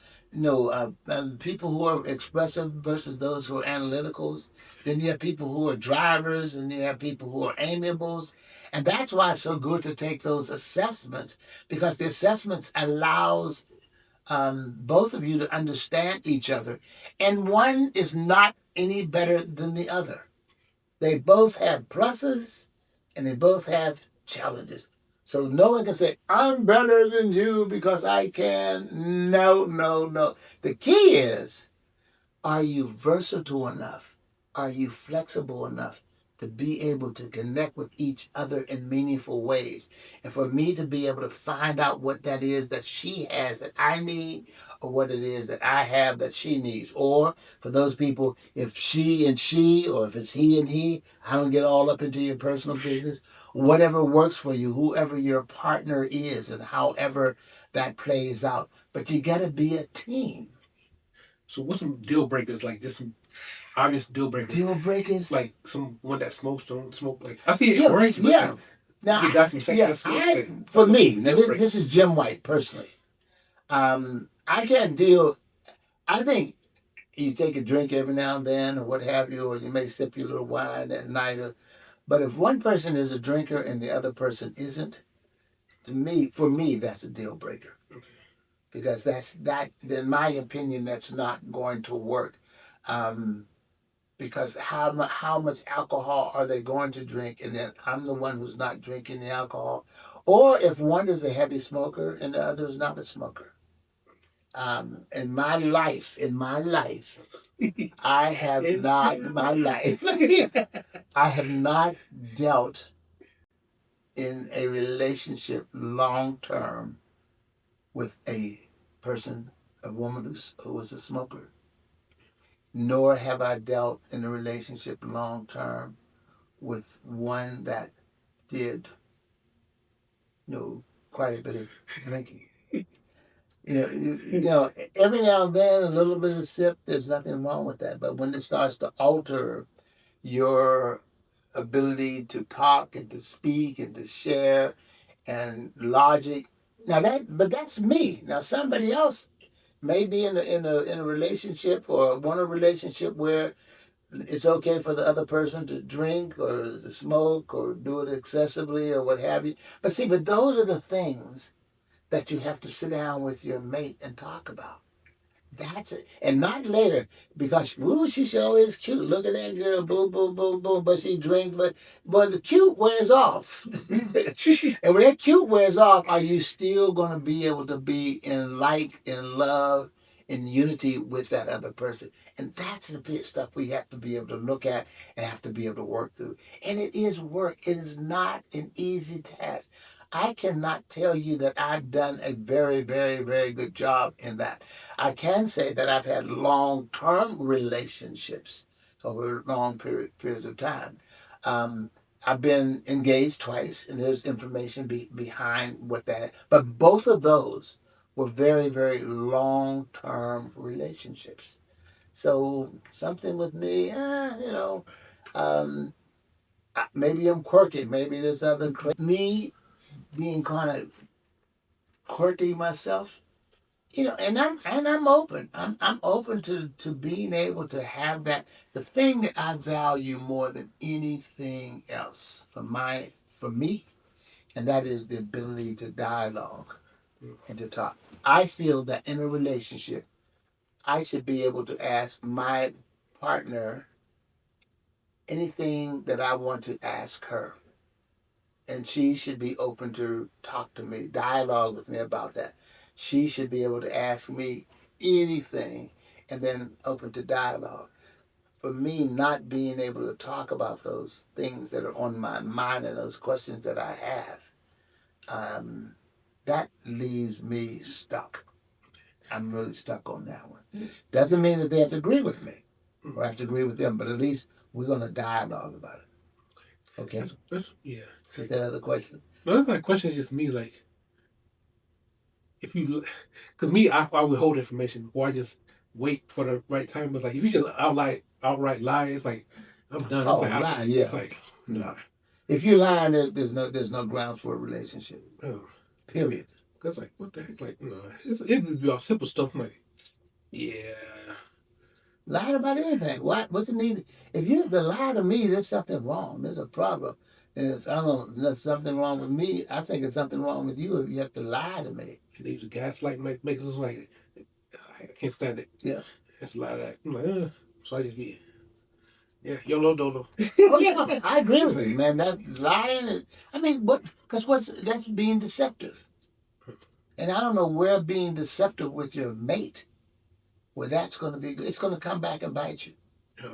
people who are expressive versus those who are analyticals. Then you have people who are drivers, and you have people who are amiables. And that's why it's so good to take those assessments, because the assessments allows both of you to understand each other. And one is not any better than the other. They both have pluses and they both have challenges. So no one can say, I'm better than you because I can. No, no, no. The key is, are you versatile enough? Are you flexible enough to be able to connect with each other in meaningful ways? And for me to be able to find out what that is that she has that I need, or what it is that I have that she needs. Or for those people, if she and she, or if it's he and he, I don't get all up into your personal business. Whatever works for you, whoever your partner is, and however that plays out. But you got to be a team. So what's some deal breakers? Like just some obvious deal breakers. Deal breakers. Like someone that smokes don't smoke. Like I see it Yeah, works, but yeah. Now, you get that from second yeah, hand smoke. Say, for like, what's me, some now deal this breakers? is Jim White personally. I can't deal. I think you take a drink every now and then, or what have you, or you may sip your little wine at night. But if one person is a drinker and the other person isn't, for me, that's a deal breaker, because in my opinion, that's not going to work. Um, because how much alcohol are they going to drink, and then I'm the one who's not drinking the alcohol, or if one is a heavy smoker and the other is not a smoker. In my life, I have not my life. I have not dealt in a relationship long term with a person, a woman who was a smoker. Nor have I dealt in a relationship long term with one that did, quite a bit of drinking. Every now and then a little bit of sip, there's nothing wrong with that. But when it starts to alter your ability to talk and to speak and to share and logic, but that's me. Now somebody else may be in a relationship or want a relationship where it's okay for the other person to drink or to smoke or do it excessively or what have you. But those are the things that you have to sit down with your mate and talk about. That's it. And not later, because, ooh, she sure is cute. Look at that girl, boom, boom, boom, boom. But she drinks, but the cute wears off. And when that cute wears off, are you still going to be able to be in love, in unity with that other person? And that's the big stuff we have to be able to look at and have to be able to work through. And it is work. It is not an easy task. I cannot tell you that I've done a very, very, very good job in that. I can say that I've had long-term relationships over long periods of time. Um, I've been engaged twice, and there's information behind what that. But both of those were very, very long-term relationships. So something with me, um, maybe I'm quirky. Maybe there's other me being kind of quirky myself. And I'm open. I'm open to being able to have that. The thing that I value more than anything else for me, and that is the ability to dialogue and to talk. I feel that in a relationship, I should be able to ask my partner anything that I want to ask her, and she should be open to talk to me, dialogue with me about that. She should be able to ask me anything and then open to dialogue. For me, not being able to talk about those things that are on my mind and those questions that I have, that leaves me stuck. I'm really stuck on that one. Doesn't mean that they have to agree with me or I have to agree with them, but at least we're going to dialogue about it. Okay? Yeah. Is that other question? No, that's my question. Is just me. Like, if you, because me, I would hold information, or I just wait for the right time. But like, if you just outright lie, it's like I'm done. It's Oh, like lying, it's yeah. like No. If you're lying, there's no grounds for a relationship. oh, Period. that's like what the heck? Like no, it would be all simple stuff. I'm like, yeah, Lying about anything. What's the need? If you have to lie to me, there's something wrong. There's a problem. And if I don't know, there's something wrong with me, I think there's something wrong with you if you have to lie to me. and these gaslight makes us like I can't stand it. Yeah. It's a lot of that. I'm like, so I just be Yeah, YOLO Dolo. Oh yeah, I agree with you, man. That lying is, I mean, that's being deceptive. And I don't know where being deceptive with your mate, where that's going to be, it's going to come back and bite you. Yeah.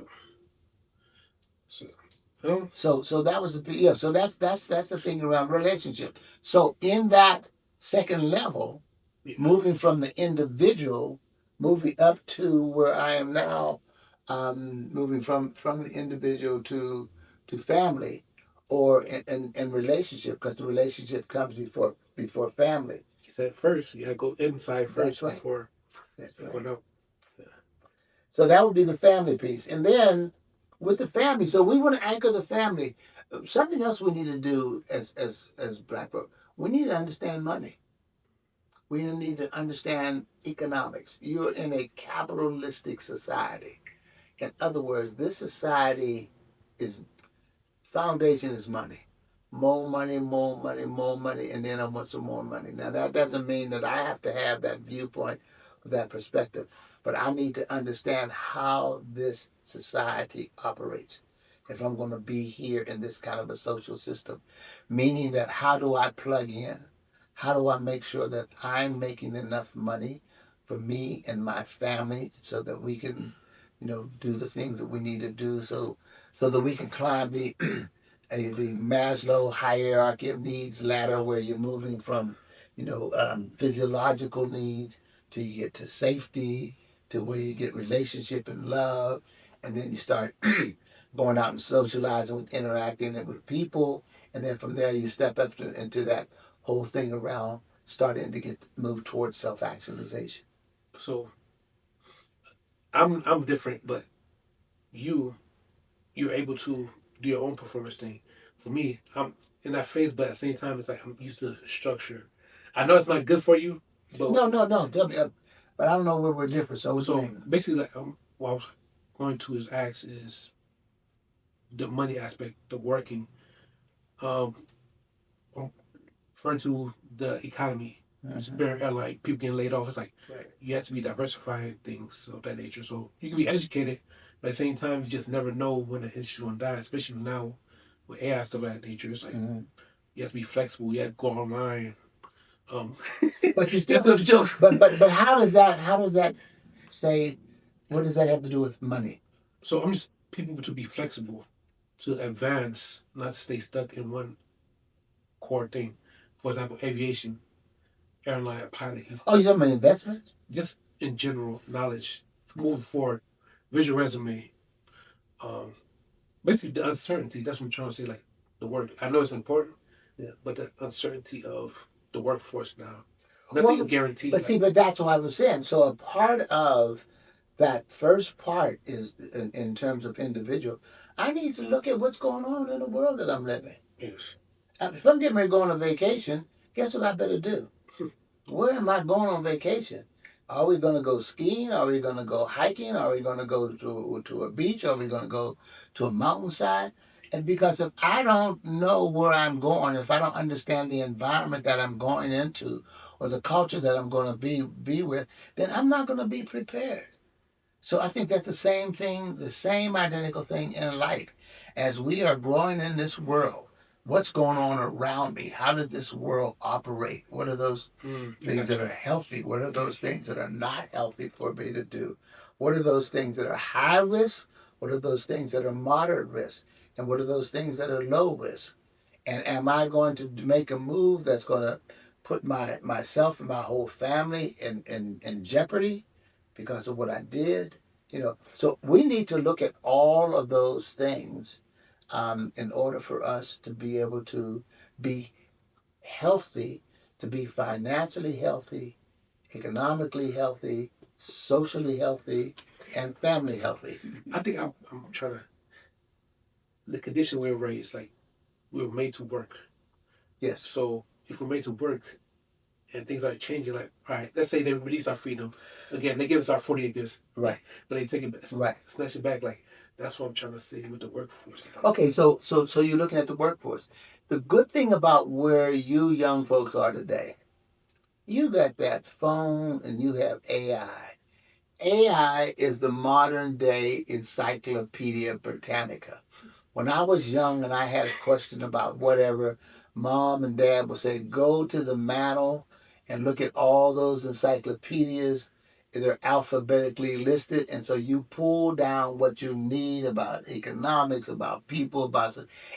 So, well, So that was the yeah. So that's the thing around relationship. So in that second level, yeah. moving from the individual, moving up to where I am now, moving from the individual to family, or in relationship, because the relationship comes before family. He said first, you gotta go inside That's first right. before That's going right. out. So that would be the family piece. And then with the family, so we want to anchor the family. Something else we need to do as black folk, we need to understand money. We need to understand economics. You're in a capitalistic society. In other words, this society is foundation is money. More money, more money, more money, and then I want some more money. Now that doesn't mean that I have to have that viewpoint, that perspective, but I need to understand how this society operates. If I'm going to be here in this kind of a social system, meaning that how do I plug in? How do I make sure that I'm making enough money for me and my family so that we can, do the things that we need to do so that we can climb the Maslow hierarchy of needs ladder where you're moving from, physiological needs to you get to safety to where you get relationship and love, and then you start going out and socializing with interacting with people, and then from there you step up into that whole thing around starting to get move towards self actualization. So I'm different, but you you're able to do your own performance thing. For me, I'm in that phase, but at the same time, it's like I'm used to structure. I know it's not good for you, but No. Tell me, but I don't know where we're different. So what you so mean? basically, like what I was going to is ask is the money aspect, the working. Um, I'm referring to the economy, spirit, and like people getting laid off. It's like Right. you have to be diversifying things of that nature. So you can be educated, but at the same time, you just never know when the industry's gonna die, especially now with AI stuff of that nature. It's like you have to be flexible. You have to go online. Um, But you that's still, a joke. but how does that say? What does that have to do with money? So I'm just people to be flexible, to advance, not stay stuck in one core thing. For example, aviation, airline pilot. He's Oh, you're talking about investment? just in general knowledge, moving forward, visual resume. Um, Basically the uncertainty. That's what I'm trying to say. Like the work. I know it's important, Yeah. but the uncertainty of the workforce now. Nothing is Well, guaranteed. but see, but that's what I was saying. So a part of that first part is in terms of individual. I need to look at what's going on in the world that I'm living. Yes. If I'm getting ready to go on a vacation, guess what I better do? Where am I going on vacation? Are we going to go skiing? Are we going to go hiking? Are we going to go to a beach? Are we going to go to a mountainside? And because if I don't know where I'm going, if I don't understand the environment that I'm going into or the culture that I'm going to be with, then I'm not going to be prepared. So I think that's the same thing, the same identical thing in life. As we are growing in this world, what's going on around me? How does this world operate? What are those things that are healthy? What are those things that are not healthy for me to do? What are those things that are high risk? What are those things that are moderate risk? And what are those things that are low risk? And am I going to make a move that's going to put myself and my whole family in jeopardy because of what I did? So we need to look at all of those things in order for us to be able to be healthy, to be financially healthy, economically healthy, socially healthy, and family healthy. I think I'm trying to. The condition we're raised, like we were made to work. Yes. So if we're made to work and things are changing, like all right, let's say they release our freedom again, they give us our 48 years, Right. but they take it back, Right. snatch it back. Like that's what I'm trying to say with the workforce. Okay, so you're looking at the workforce. The good thing about where you young folks are today, you got that phone and you have AI. AI is the modern day Encyclopedia Britannica. When I was young and I had a question about whatever, mom and dad would say, go to the mantle and look at all those encyclopedias that are alphabetically listed. And so you pull down what you need about economics, about people,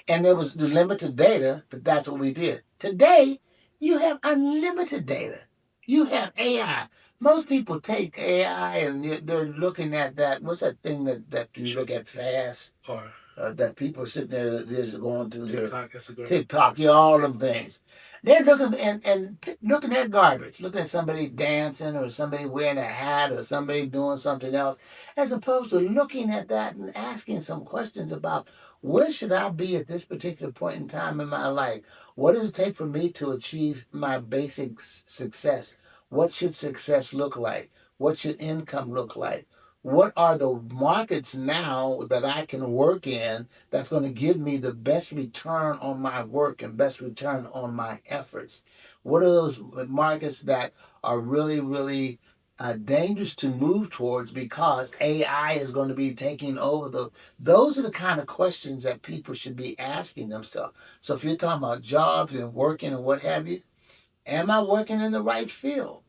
and there was limited data, but that's what we did. Today, you have unlimited data. You have AI. Most people take AI and they're looking at that. What's that thing that you look at fast? Or That people are sitting there just going through TikTok, their Instagram. TikTok, yeah, all them things. They're looking and looking at garbage, looking at somebody dancing or somebody wearing a hat or somebody doing something else, as opposed to looking at that and asking some questions about where should I be at this particular point in time in my life? What does it take for me to achieve my basic success? What should success look like? What should income look like? What are the markets now that I can work in that's going to give me the best return on my work and best return on my efforts? What are those markets that are really, really dangerous to move towards because AI is going to be taking over those are the kind of questions that people should be asking themselves. So if you're talking about jobs and working and what have you, am I working in the right field?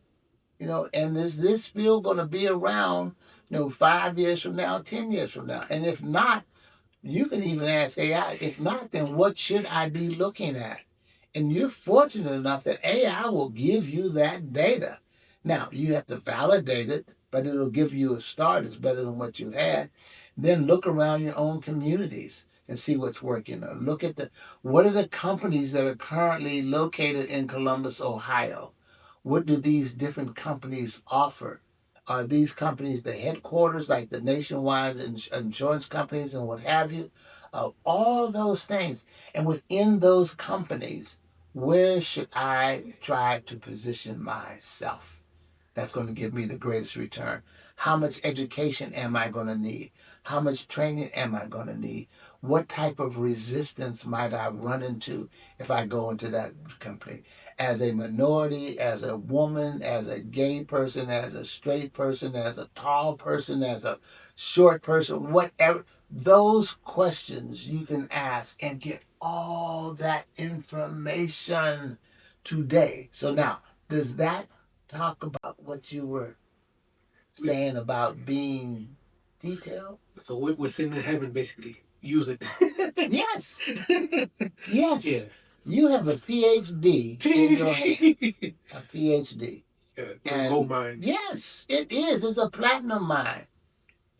And is this field going to be around, 5 years from now, 10 years from now? And if not, you can even ask AI. If not, then what should I be looking at? And you're fortunate enough that AI will give you that data. Now, you have to validate it, but it'll give you a start. It's better than what you had. Then look around your own communities and see what's working. Or look at what are the companies that are currently located in Columbus, Ohio? What do these different companies offer? Are these companies the headquarters, like the nationwide insurance companies and what have you? All those things. And within those companies, where should I try to position myself? That's going to give me the greatest return. How much education am I going to need? How much training am I going to need? What type of resistance might I run into if I go into that company? As a minority, as a woman, as a gay person, as a straight person, as a tall person, as a short person, whatever. Those questions you can ask and get all that information today. So now, does that talk about what you were saying about being detailed? So we're sitting in heaven, basically. Use it. Yes. Yes. Yeah. You have a PhD in your hand. A PhD. Yeah, And gold mine. yes, it is. It's a platinum mine.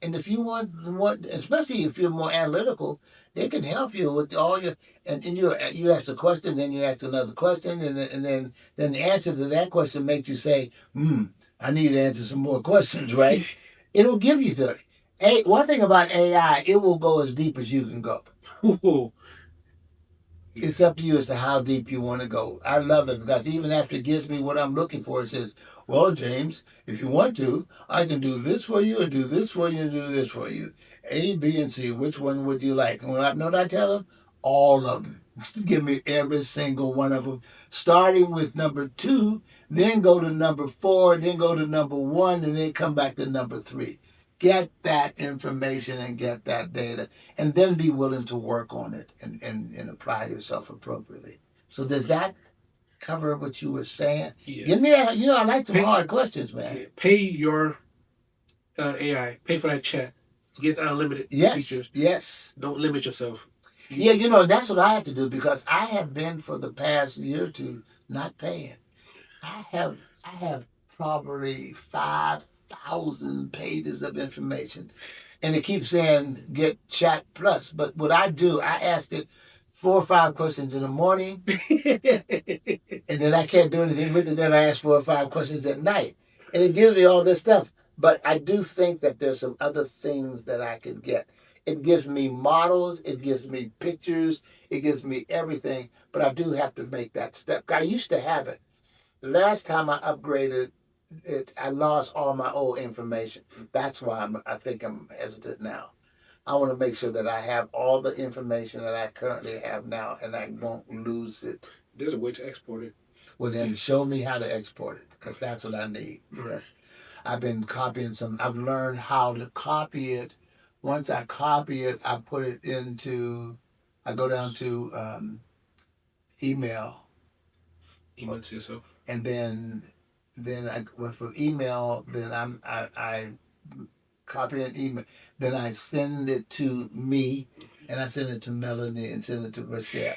And if you want, especially if you're more analytical, they can help you with all your and you ask a question, then you ask another question, and then the answer to that question makes you say, I need to answer some more questions, right? It'll give you to it. One thing about AI, it will go as deep as you can go. It's up to you as to how deep you want to go. I love it because even after it gives me what I'm looking for, it says, well, James, if you want to, I can do this for you and do this for you and do this for you. A, B, and C. Which one would you like? And when I know what I tell them, all of them. Give me every single one of them, starting with number 2, then go to number 4, then go to number 1, and then come back to number 3. Get that information and get that data and then be willing to work on it and apply yourself appropriately. So does that cover what you were saying? Yes. Give me I like some hard questions, man. Yeah. Pay your AI. Pay for that chat. Get unlimited features. Yes. Don't limit yourself. Yeah, that's what I have to do because I have been for the past year or two not paying. I have probably 5,000 pages of information, and it keeps saying get chat plus. But what I do, I ask it 4 or 5 questions in the morning, and then I can't do anything with it. Then I ask 4 or 5 questions at night, and it gives me all this stuff. But I do think that there's some other things that I could get. It gives me models, it gives me pictures, it gives me everything. But I do have to make that step. I used to have it. Last time I upgraded it, I lost all my old information. That's why I think I'm hesitant now. I want to make sure that I have all the information that I currently have now and I won't lose it. There's a way to export it. Well, then show me how to export it because that's what I need. Yes. I've been copying some. I've learned how to copy it. Once I copy it, I put it into. I go down to email, Email to yourself. and then I went from email. Then I copy an email. Then I send it to me, and I send it to Melanie, and send it to Michelle.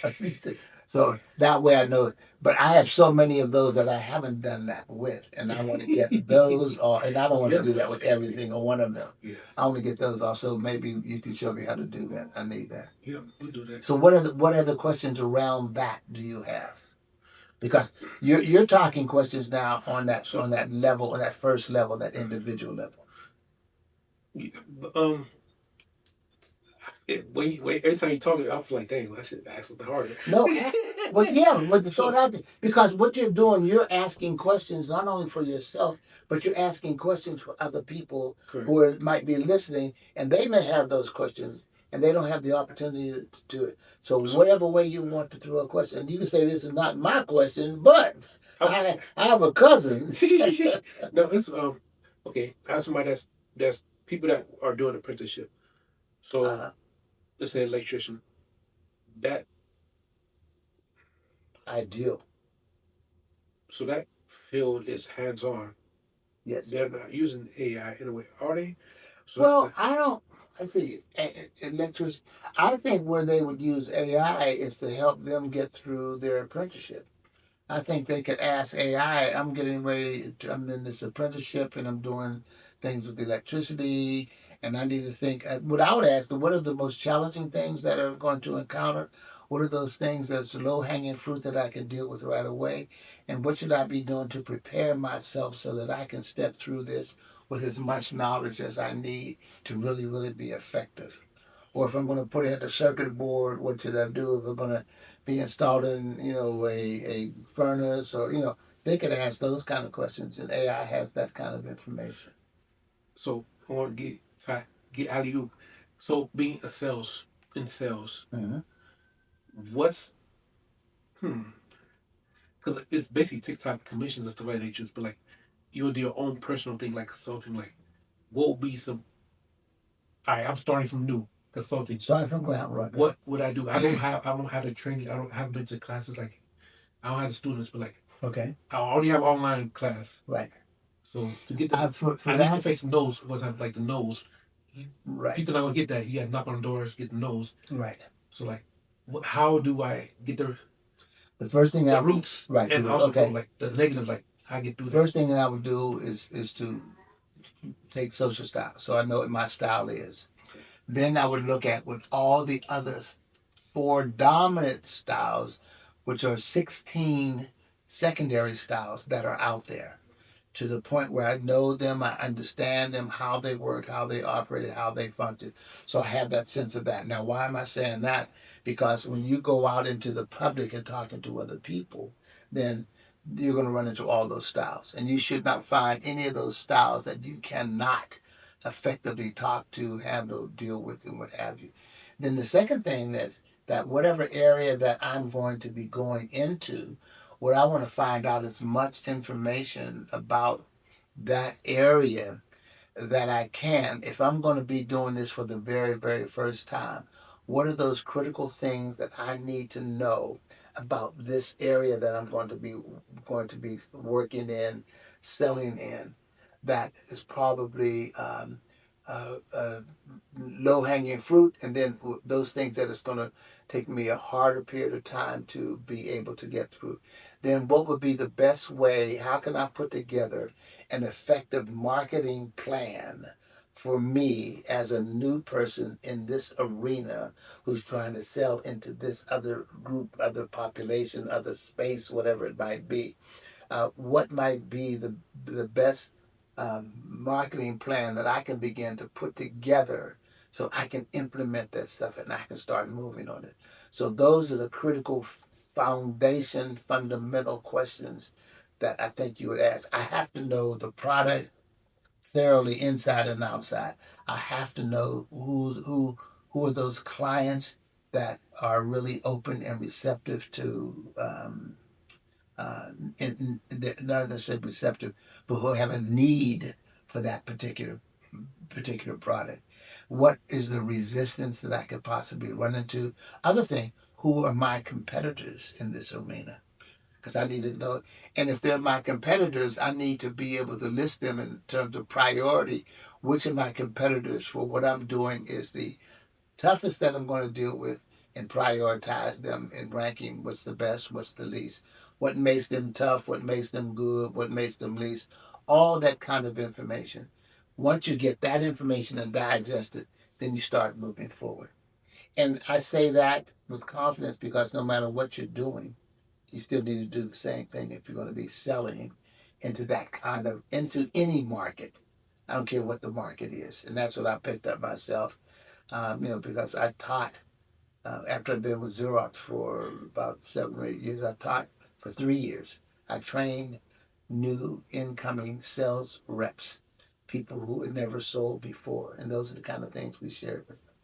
So that way I know. But I have so many of those that I haven't done that with, and I want to get those off. And I don't want to do that with every single one of them. Yes. I want to get those off. So maybe you can show me how to do that. I need that. Yeah, we'll do that. So what other questions around that do you have? Because you're talking questions now on that level, on that first level, that individual level. Yeah, but, every time you talk, I feel like, dang, I should ask something harder. No, well, yeah, but so that because what you're doing, you're asking questions not only for yourself, but you're asking questions for other people Correct. who might be listening, and they may have those questions, and they don't have the opportunity to do it. So whatever way you want to throw a question, and you can say this is not my question, but I have a cousin. No, it's okay. I have somebody that's people that are doing apprenticeship. So let's say electrician. That Ideal. so that field is hands on. Yes. They're not using AI in a way, are they? So Well, I don't. I see. Electric. I think where they would use AI is to help them get through their apprenticeship. I think they could ask AI. I'm getting ready. I'm in this apprenticeship, and I'm doing things with electricity. And I need to think. What I would ask: what are the most challenging things that are going to encounter? What are those things that's low hanging fruit that I can deal with right away? And what should I be doing to prepare myself so that I can step through this with as much knowledge as I need to really, really be effective? Or if I'm going to put in a circuit board, what should I do? If I'm going to be installed in, a furnace, or they could ask those kind of questions, and AI has that kind of information. So I want to get out of you. So being a sales, Mm-hmm. what's because it's basically TikTok commissions is the way they choose, but like you'll do your own personal thing like consulting. Like what would be some? All right, I'm starting from new consulting. Starting from ground, right? What would I do? I don't have the training. I don't have been to classes like I don't have the students, but like Okay. I already have online class. Right. So to get the For I need to face the nose. What I like the nose. right. People not gonna get that. You got to knock on the doors, get the nose. Right. So like, how do I get The first thing the roots, right, and also okay. like the negative, like I get through The that. first thing that I would do is to take social style, so I know what my style is. Then I would look at what all the others four dominant styles, which are 16 secondary styles that are out there, to the point where I know them, I understand them, how they work, how they operate, how they function. So I have that sense of that. Now, why am I saying that? Because when you go out into the public and talking to other people, then you're going to run into all those styles. And you should not find any of those styles that you cannot effectively talk to, handle, deal with, and what have you. Then the second thing is that whatever area that I'm going to be going into, what I want to find out as much information about that area that I can. If I'm going to be doing this for the very, very first time, what are those critical things that I need to know about this area that I'm going to be working in, selling in, that is probably low hanging fruit, and then those things that it's going to take me a harder period of time to be able to get through. Then, what would be the best way? How can I put together an effective marketing plan for me as a new person in this arena who's trying to sell into this other group, other population, other space, whatever it might be? What might be the best marketing plan that I can begin to put together so I can implement that stuff and I can start moving on it. So those are the critical foundation, fundamental questions that I think you would ask. I have to know the product thoroughly inside and outside. I have to know who are those clients that are really open and receptive to not necessarily receptive, but who have a need for that particular product? What is the resistance that I could possibly run into? Other thing, who are my competitors in this arena? Because I need to know. And if they're my competitors, I need to be able to list them in terms of priority. Which of my competitors for what I'm doing is the toughest that I'm going to deal with, and prioritize them in ranking what's the best, what's the least, what makes them tough, what makes them good, what makes them least, all that kind of information. Once you get that information and digest it, then you start moving forward. And I say that with confidence because no matter what you're doing, you still need to do the same thing if you're going to be selling into that kind of into any market. I don't care what the market is, and that's what I picked up myself. Because I taught after I'd been with Xerox for about 7 or 8 years. I taught for 3 years. I trained new incoming sales reps, people who had never sold before, and those are the kind of things we shared with them.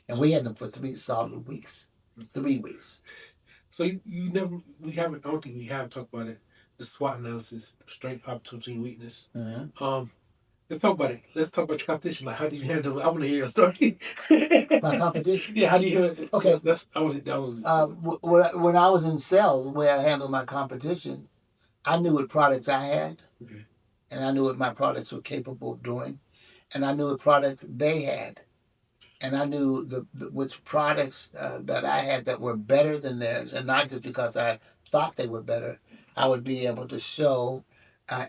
And we had them for 3 solid weeks, 3 weeks. So you never, we haven't, I don't think we have talked about it. The SWOT analysis, strength, opportunity, weakness. Mm-hmm. Let's talk about it. Let's talk about your competition. Like, how do you handle it? I want to hear your story. My competition? Yeah, how do you hear it? Okay. I want that was. When I was in sales, the way I handled my competition, I knew what products I had, Okay. and I knew what my products were capable of doing, and I knew what products they had, and I knew which products that I had that were better than theirs, and not just because I thought they were better. I would be able to show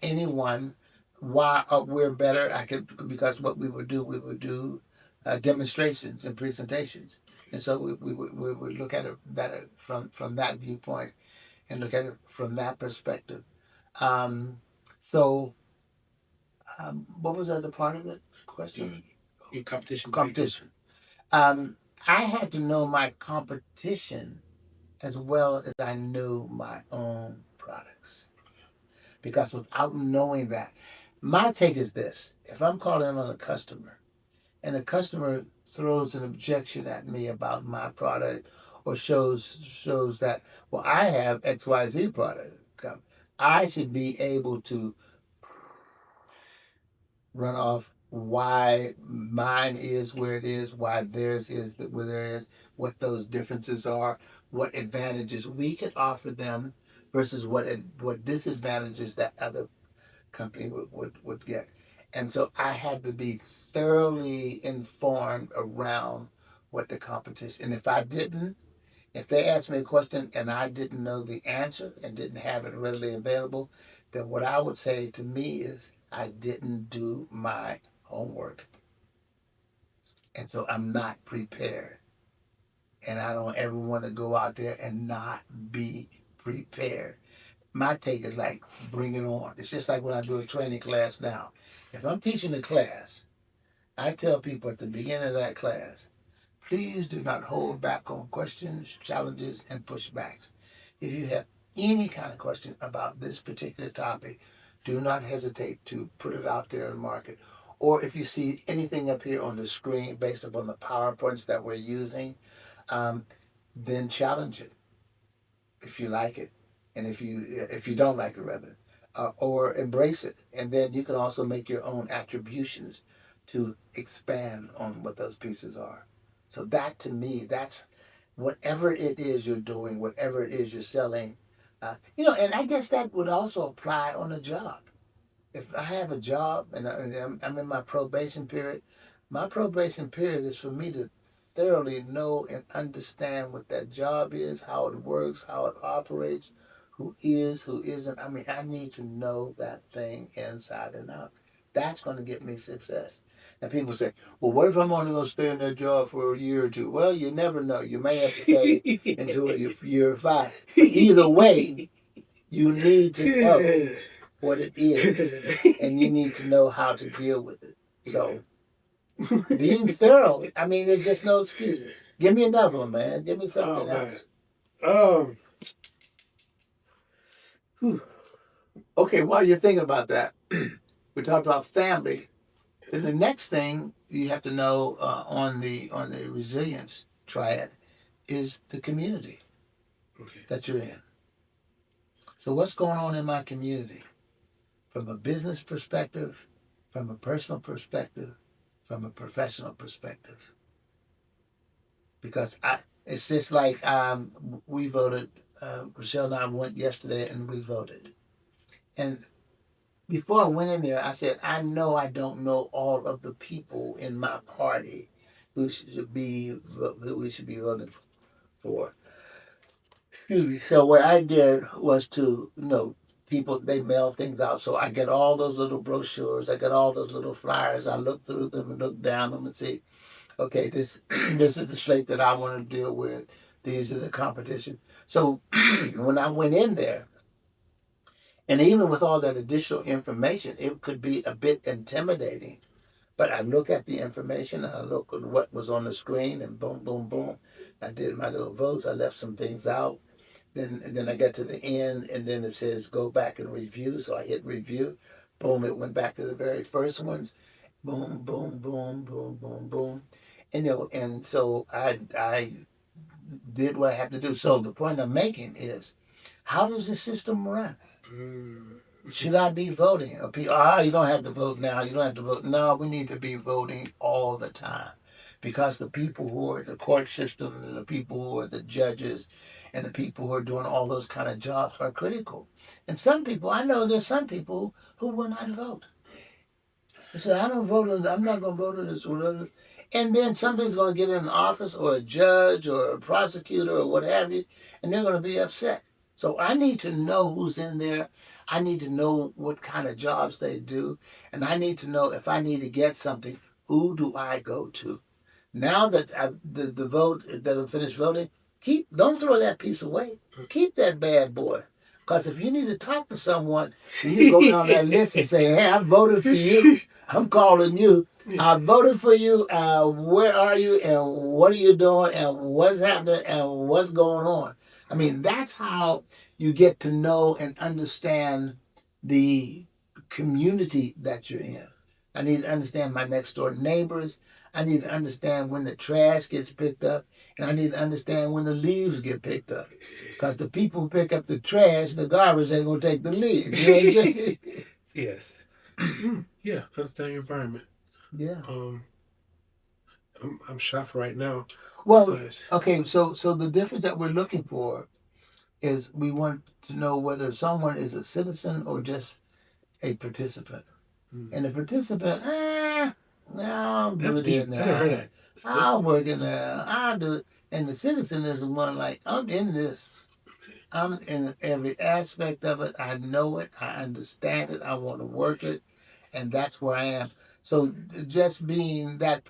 anyone why we're better. I could because what we would do demonstrations and presentations, and so we would look at it from that viewpoint and look at it from that perspective. Um, so, what was the other part of the question? Your competition. Competition. I had to know my competition as well as I knew my own products. Because without knowing that, my take is this: if I'm calling on a customer and the customer throws an objection at me about my product or shows that, well, I have XYZ product, I should be able to run off why mine is where it is, why theirs is where there is, what those differences are, what advantages we could offer them versus what disadvantages that other company would get. And so I had to be thoroughly informed around what the competition. And if they asked me a question and I didn't know the answer and didn't have it readily available, then what I would say to me is I didn't do my homework. And so I'm not prepared. And I don't ever want to go out there and not be prepared. My take is like, bring it on. It's just like when I do a training class now. If I'm teaching a class, I tell people at the beginning of that class, please do not hold back on questions, challenges, and pushbacks. If you have any kind of question about this particular topic, do not hesitate to put it out there in the market. Or if you see anything up here on the screen based upon the PowerPoints that we're using, um, then challenge it if you like it, and if you don't like it rather, or embrace it, and then you can also make your own attributions to expand on what those pieces are. So that to me, that's whatever it is you're doing, whatever it is you're selling, and I guess that would also apply on a job. If I have a job and I'm in my probation period is for me to thoroughly know and understand what that job is, how it works, how it operates, who is, who isn't. I mean, I need to know that thing inside and out. That's going to get me success. And people say, well, what if I'm only going to stay in that job for a year or two? Well, you never know. You may have to stay until year 5. But either way, you need to know what it is, and you need to know how to deal with it. So being thorough, I mean, there's just no excuse. Give me another one, man. Give me something else. Okay, while you're thinking about that, we talked about family. Then the next thing you have to know on the resilience triad is the community that you're in. So what's going on in my community from a business perspective, from a personal perspective, from a professional perspective. Because it's just like we voted. Rochelle and I went yesterday and we voted. And before I went in there, I said, I know I don't know all of the people in my party who we should be voting for. Excuse me. So what I did was to, people they mail things out. So I get all those little brochures. I get all those little flyers. I look through them and look down them and see, okay, this this is the slate that I want to deal with. These are the competition. So when I went in there, and even with all that additional information, it could be a bit intimidating. But I look at the information, I look at what was on the screen, and boom, boom, boom. I did my little votes. I left some things out. Then I get to the end, and then it says go back and review. So I hit review. Boom, it went back to the very first ones. Boom, boom, boom, boom, boom, boom. And so I did what I have to do. So the point I'm making is, how does the system run? Should I be voting? Or people, you don't have to vote now. You don't have to vote. No, we need to be voting all the time, because the people who are in the court system, and the people who are the judges, and the people who are doing all those kind of jobs are critical. And some people, I know there's some people who will not vote. They say, I don't vote. I'm not going to vote on this. Whatever. And then somebody's going to get in office, or a judge, or a prosecutor, or what have you, and they're going to be upset. So I need to know who's in there. I need to know what kind of jobs they do. And I need to know if I need to get something, who do I go to? Now that the vote, that I'm finished voting, don't throw that piece away. Keep that bad boy. Because if you need to talk to someone, you go down that list and say, hey, I voted for you. I'm calling you. I voted for you. Where are you? And what are you doing? And what's happening? And what's going on? I mean, that's how you get to know and understand the community that you're in. I need to understand my next door neighbors. I need to understand when the trash gets picked up, and I need to understand when the leaves get picked up. Because the people who pick up the trash, the garbage, ain't going to take the leaves. You know what I'm saying? Yes. Yeah, understand your environment. Yeah. I'm shocked right now. Well, okay, so the difference that we're looking for is we want to know whether someone is a citizen or just a participant. And the participant, no, I'm That's good in deep. I never heard there. that. I'll work in there. I'll do it. And the citizen is the one like, I'm in this. I'm in every aspect of it. I know it. I understand it. I want to work it. And that's where I am. So just being that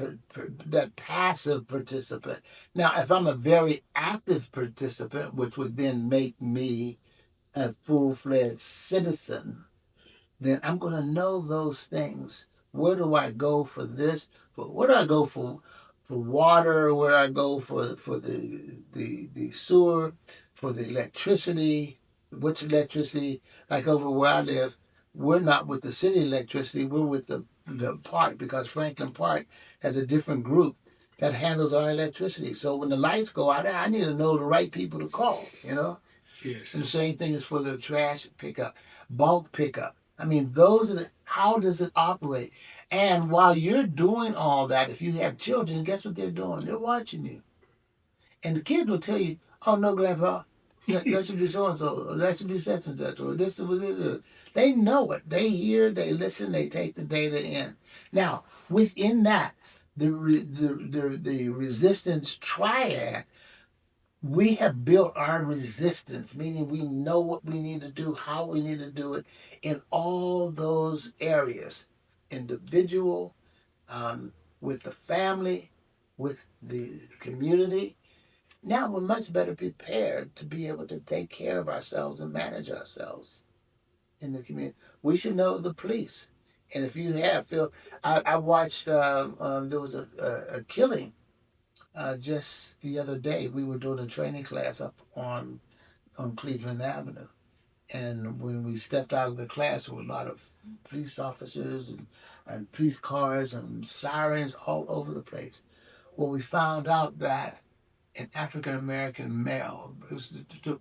passive participant. Now, if I'm a very active participant, which would then make me a full-fledged citizen, then I'm going to know those things. Where do I go for this? Where do I go for water? Where do I go for the sewer, for the electricity? Which electricity? Like over where I live, we're not with the city electricity. We're with the park, because Franklin Park has a different group that handles our electricity. So when the lights go out, I need to know the right people to call. Yes. And the same thing is for the trash pickup, bulk pickup. I mean, those are how does it operate? And while you're doing all that, if you have children, guess what they're doing? They're watching you. And the kids will tell you, oh, no, Grandpa, that should be so and so, or that should be such and such, or this. They know it. They hear, they listen, they take the data in. Now, within that, the resistance triad, we have built our resistance, meaning we know what we need to do, how we need to do it in all those areas, individual, with the family, with the community. Now we're much better prepared to be able to take care of ourselves and manage ourselves in the community. We should know the police. And if you have, Phil, I watched, there was a killing just the other day. We were doing a training class up on Cleveland Avenue. And when we stepped out of the class, there were a lot of police officers and police cars and sirens all over the place. Well, we found out that an African American male, it was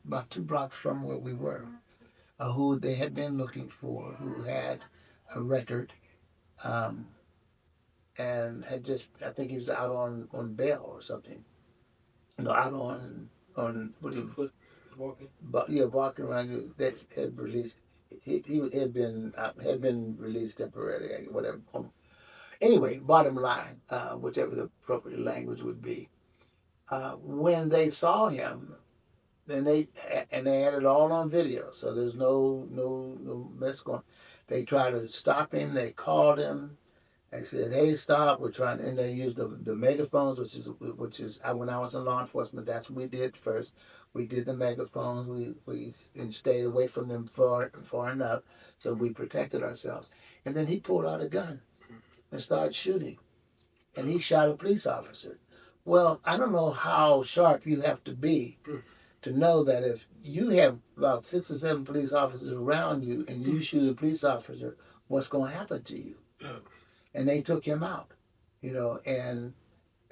about 2 blocks from where we were, who they had been looking for, who had a record, um, and had just, I think he was out on bail or something. No, out on what do you, Foot walking. but yeah, walking around. That had released. He had been released temporarily, whatever. Anyway, bottom line, whichever the appropriate language would be, when they saw him, then they had it all on video, so there's no mess going. They tried to stop him. They called him. They said, "Hey, stop! We're trying." And they used the megaphones, which is when I was in law enforcement, that's what we did first. We did the megaphones. We and stayed away from them far enough, so we protected ourselves. And then he pulled out a gun and started shooting, and he shot a police officer. Well, I don't know how sharp you have to be to know that if you have about 6 or 7 police officers around you and you shoot a police officer, what's going to happen to you? And they took him out, and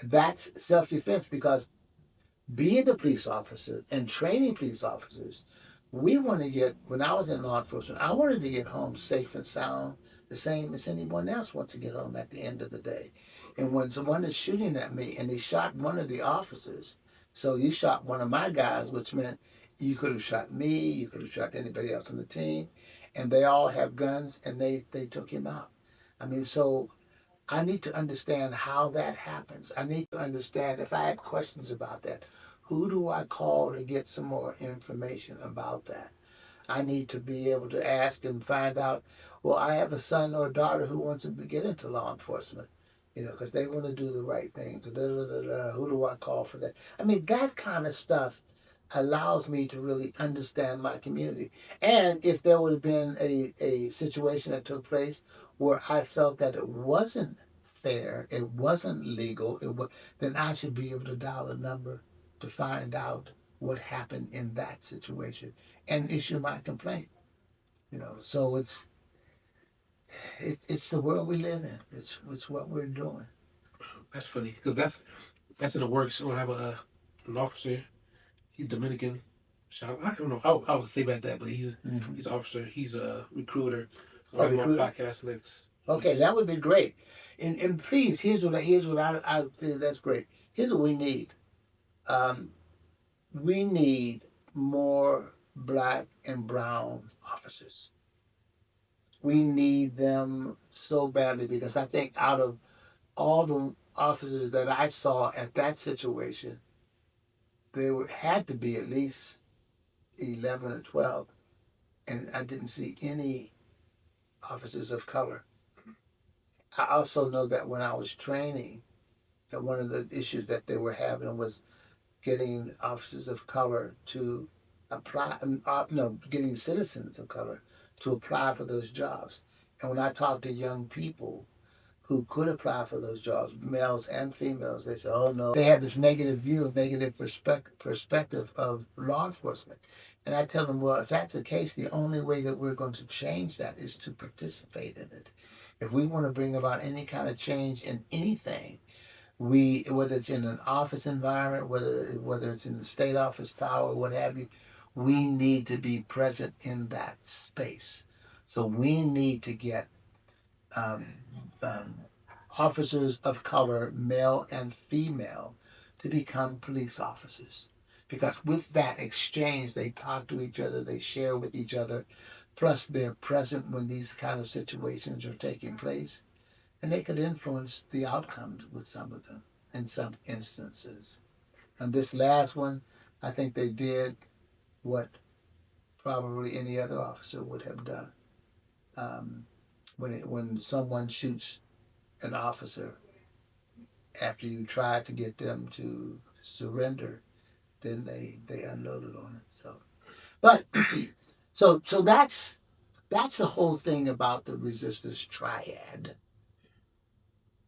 that's self-defense because being a police officer and training police officers, we want to get, when I was in law enforcement, I wanted to get home safe and sound, the same as anyone else wants to get home at the end of the day. And when someone is shooting at me and they shot one of the officers, so you shot one of my guys, which meant you could have shot me, you could have shot anybody else on the team, and they all have guns and they took him out. I mean, so I need to understand how that happens. I need to understand if I have questions about that, who do I call to get some more information about that? I need to be able to ask and find out. Well, I have a son or a daughter who wants to get into law enforcement, because they want to do the right thing. So who do I call for that? I mean, that kind of stuff allows me to really understand my community. And if there would have been a situation that took place where I felt that it wasn't fair, it wasn't legal, then I should be able to dial a number to find out what happened in that situation and issue my complaint. So it's the world we live in. It's what we're doing. That's funny because that's in the works. We'll have an officer. He's Dominican. I don't know. I would say about that, but he's an officer. He's a recruiter. Oh, On my recruiter. podcast next. Okay, that would be great. And please, here's what I think that's great. Here's what we need. Um, we need more black and brown officers. We need them so badly because I think out of all the officers that I saw at that situation, there had to be at least 11 or 12, and I didn't see any officers of color. I also know that when I was training, that one of the issues that they were having was getting officers of color to apply, no, getting citizens of color to apply for those jobs. And when I talk to young people who could apply for those jobs, males and females, they say, oh no, they have this negative view, negative perspective of law enforcement. And I tell them, well, if that's the case, the only way that we're going to change that is to participate in it. If we want to bring about any kind of change in anything, whether it's in an office environment, whether it's in the state office tower, what have you, we need to be present in that space. So we need to get um, um, officers of color, male and female, to become police officers. Because with that exchange, they talk to each other, they share with each other, plus they're present when these kind of situations are taking place, and they could influence the outcomes with some of them in some instances. And this last one, I think they did what probably any other officer would have done. When someone shoots an officer after you try to get them to surrender, then they unloaded on it. So, but so that's the whole thing about the resistance triad.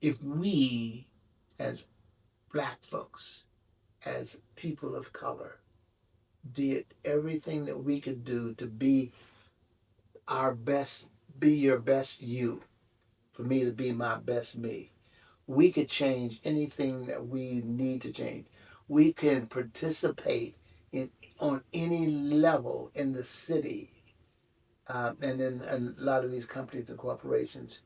If we, as black folks, as people of color, did everything that we could do to be our best, be your best you, for me to be my best me, we could change anything that we need to change. We can participate in on any level in the city, and in a lot of these companies and corporations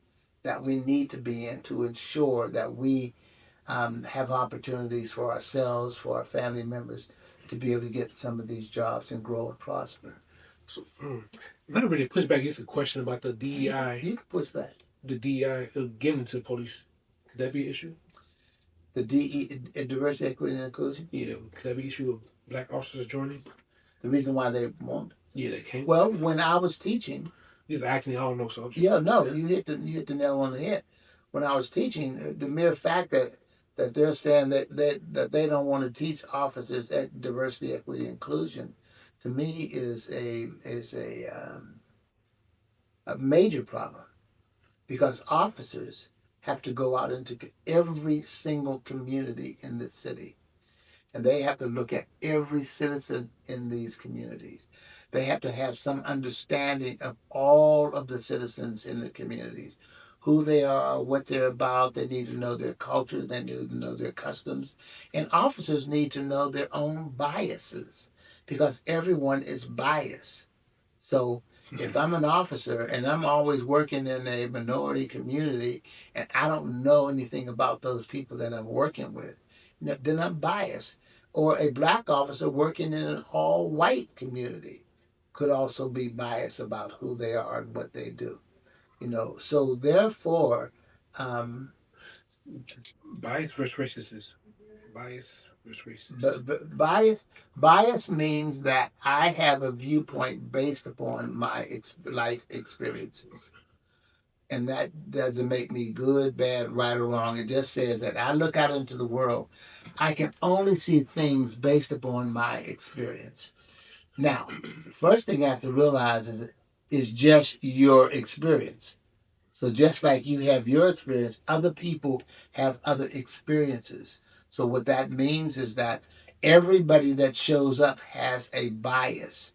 that we need to be in to ensure that we have opportunities for ourselves, for our family members, to be able to get some of these jobs and grow and prosper. So, not really pushback. Just a question about the DEI. You can push back. The DEI getting into the police. Could that be an issue? The diversity, equity, and inclusion. Yeah. Could that be an issue of black officers joining? The reason why they won't. Yeah, they can't. Well, when I was teaching, Just acting. I don't know. So yeah, no, you hit the nail on the head. When I was teaching, the mere fact that they're saying that they don't want to teach officers at diversity, equity, inclusion, to me is a major problem, because officers have to go out into every single community in the city, and they have to look at every citizen in these communities. They have to have some understanding of all of the citizens in the communities, who they are, what they're about. They need to know their culture, they need to know their customs, and officers need to know their own biases, because everyone is biased. So if I'm an officer and I'm always working in a minority community and I don't know anything about those people that I'm working with, then I'm biased. Or a black officer working in an all white community could also be biased about who they are and what they do. So therefore, um, bias versus racism. Bias versus racism. but bias means that I have a viewpoint based upon my life experiences. And that doesn't make me good, bad, right, or wrong. It just says that I look out into the world. I can only see things based upon my experience. Now, first thing I have to realize is just your experience. So just like you have your experience, other people have other experiences. So what that means is that everybody that shows up has a bias.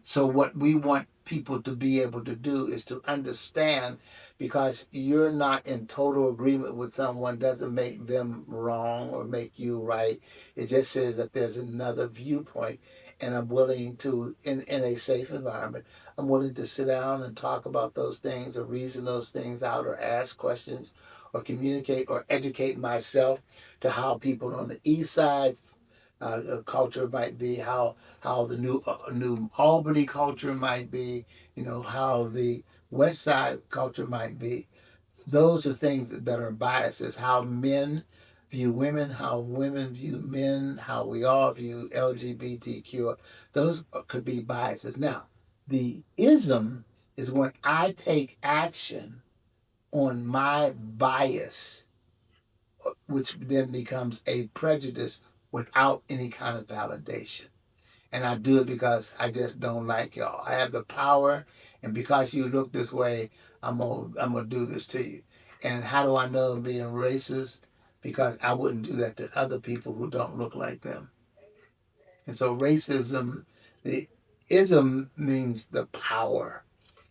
So what we want people to be able to do is to understand, because you're not in total agreement with someone doesn't make them wrong or make you right. It just says that there's another viewpoint, and I'm willing to, in a safe environment, I'm willing to sit down and talk about those things or reason those things out or ask questions or communicate or educate myself to how people on the east side culture might be, how the new Albany culture might be, how the West Side culture might be. Those are things that are biases. How men view women, how women view men, how we all view LGBTQ. Those could be biases. Now, the ism is when I take action on my bias, which then becomes a prejudice without any kind of validation. And I do it because I just don't like y'all. I have the power, and because you look this way, I'm gonna do this to you. And how do I know I'm being racist? Because I wouldn't do that to other people who don't look like them. And so racism, the ism means the power.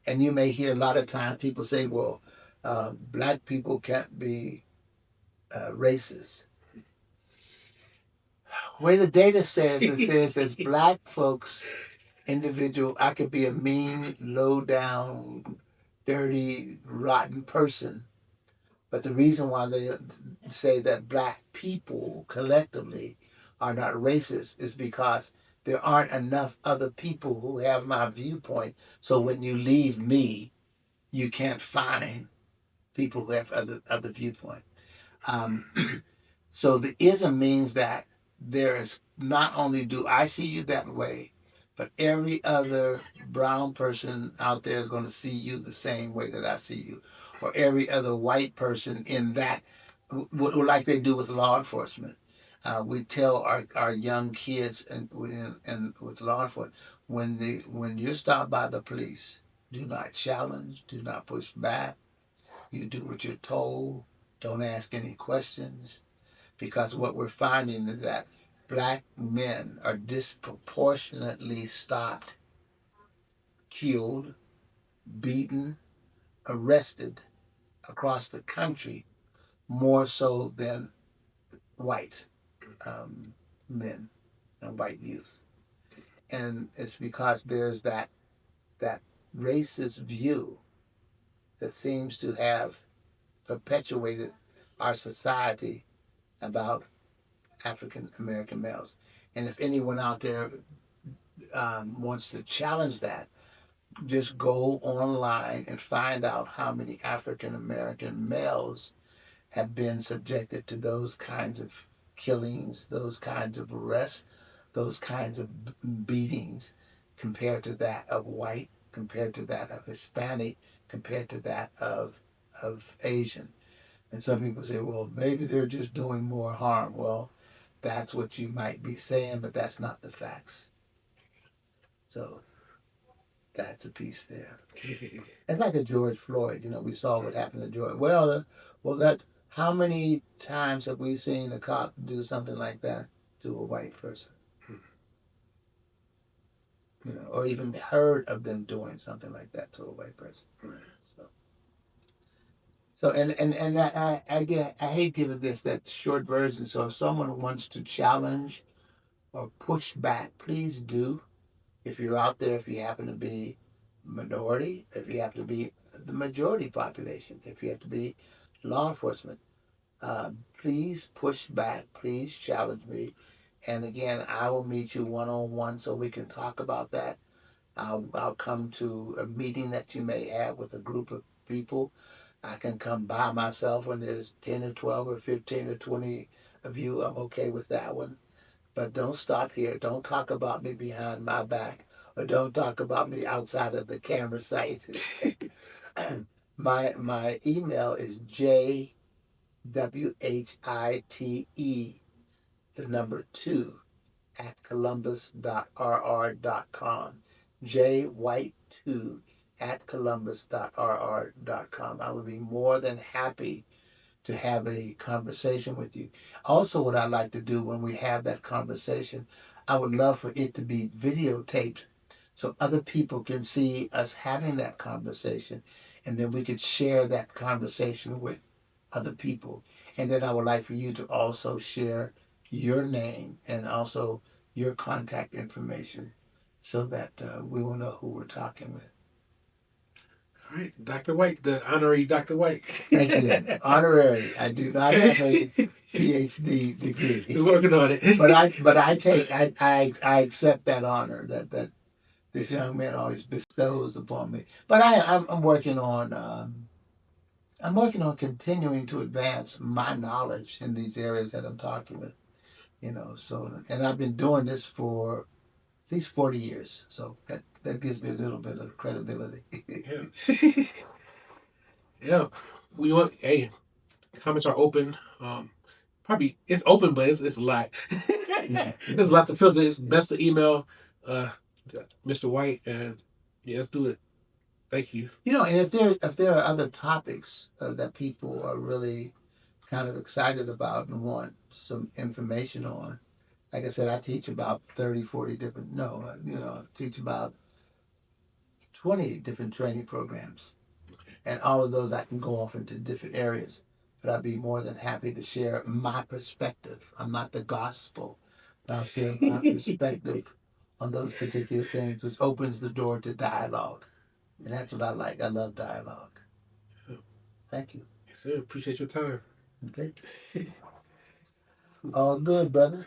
And you may hear a lot of times people say, well, black people can't be racist. Way the data says, it says as black folks, individual, I could be a mean, low down, dirty, rotten person. But the reason why they say that black people collectively are not racist is because there aren't enough other people who have my viewpoint. So when you leave me, you can't find people who have other viewpoint. So the ism means that there is, not only do I see you that way, but every other brown person out there is going to see you the same way that I see you, or every other white person in that, like they do with law enforcement. We tell our young kids and with law enforcement, when you're stopped by the police, do not challenge, do not push back. You do what you're told. Don't ask any questions, because what we're finding is that black men are disproportionately stopped, killed, beaten, arrested across the country more so than white men and white youth. And it's because there's that racist view that seems to have perpetuated our society about African American males. And if anyone out there wants to challenge that, just go online and find out how many African American males have been subjected to those kinds of killings, those kinds of arrests, those kinds of beatings, compared to that of white, compared to that of Hispanic, compared to that of Asian. And some people say, well, maybe they're just doing more harm. Well, that's what you might be saying, but that's not the facts. So that's a piece there. It's like a George Floyd. You know, we saw what happened to George. Well, that. How many times have we seen a cop do something like that to a white person? You know, or even heard of them doing something like that to a white person. So, and I hate giving this that short version. So if someone wants to challenge or push back, please do. If you're out there, if you happen to be minority, if you happen to be the majority population, if you have to be law enforcement, please push back, please challenge me. And again, I will meet you one on one so we can talk about that. I'll come to a meeting that you may have with a group of people. I can come by myself when there's 10 or 12 or 15 or 20 of you. I'm okay with that one. But don't stop here. Don't talk about me behind my back, or don't talk about me outside of the camera sight. My email is JWHITE, the number 2, at columbus.rr.com. JWhite2 at columbus.rr.com. I would be more than happy to have a conversation with you. Also, what I like to do when we have that conversation, I would love for it to be videotaped so other people can see us having that conversation, and then we could share that conversation with other people. And then I would like for you to also share your name and also your contact information so that we will know who we're talking with. All right, Dr. White, the honorary Dr. White. Thank you. Honorary. I do not have a PhD degree. You're working on it. But I accept that honor that this young man always bestows upon me. But I'm working on continuing to advance my knowledge in these areas that I'm talking with. You know, so and I've been doing this for at least 40 years. So that gives me a little bit of credibility. Yeah. Yeah. We want, hey, comments are open. Probably it's open, but it's a lot. There's a lot to filter. It's best to email Mr. White, and yeah, let's do it. Thank you. You know, and if there are other topics that people are really kind of excited about and want some information on, like I said, I teach about 30, 40 different, no, I teach about 20 different training programs. And all of those I can go off into different areas. But I'd be more than happy to share my perspective. I'm not the gospel, but I'll share my perspective on those particular things, which opens the door to dialogue. And that's what I like. I love dialogue. Thank you. Yes, sir. Appreciate your time. Okay. All good, brother.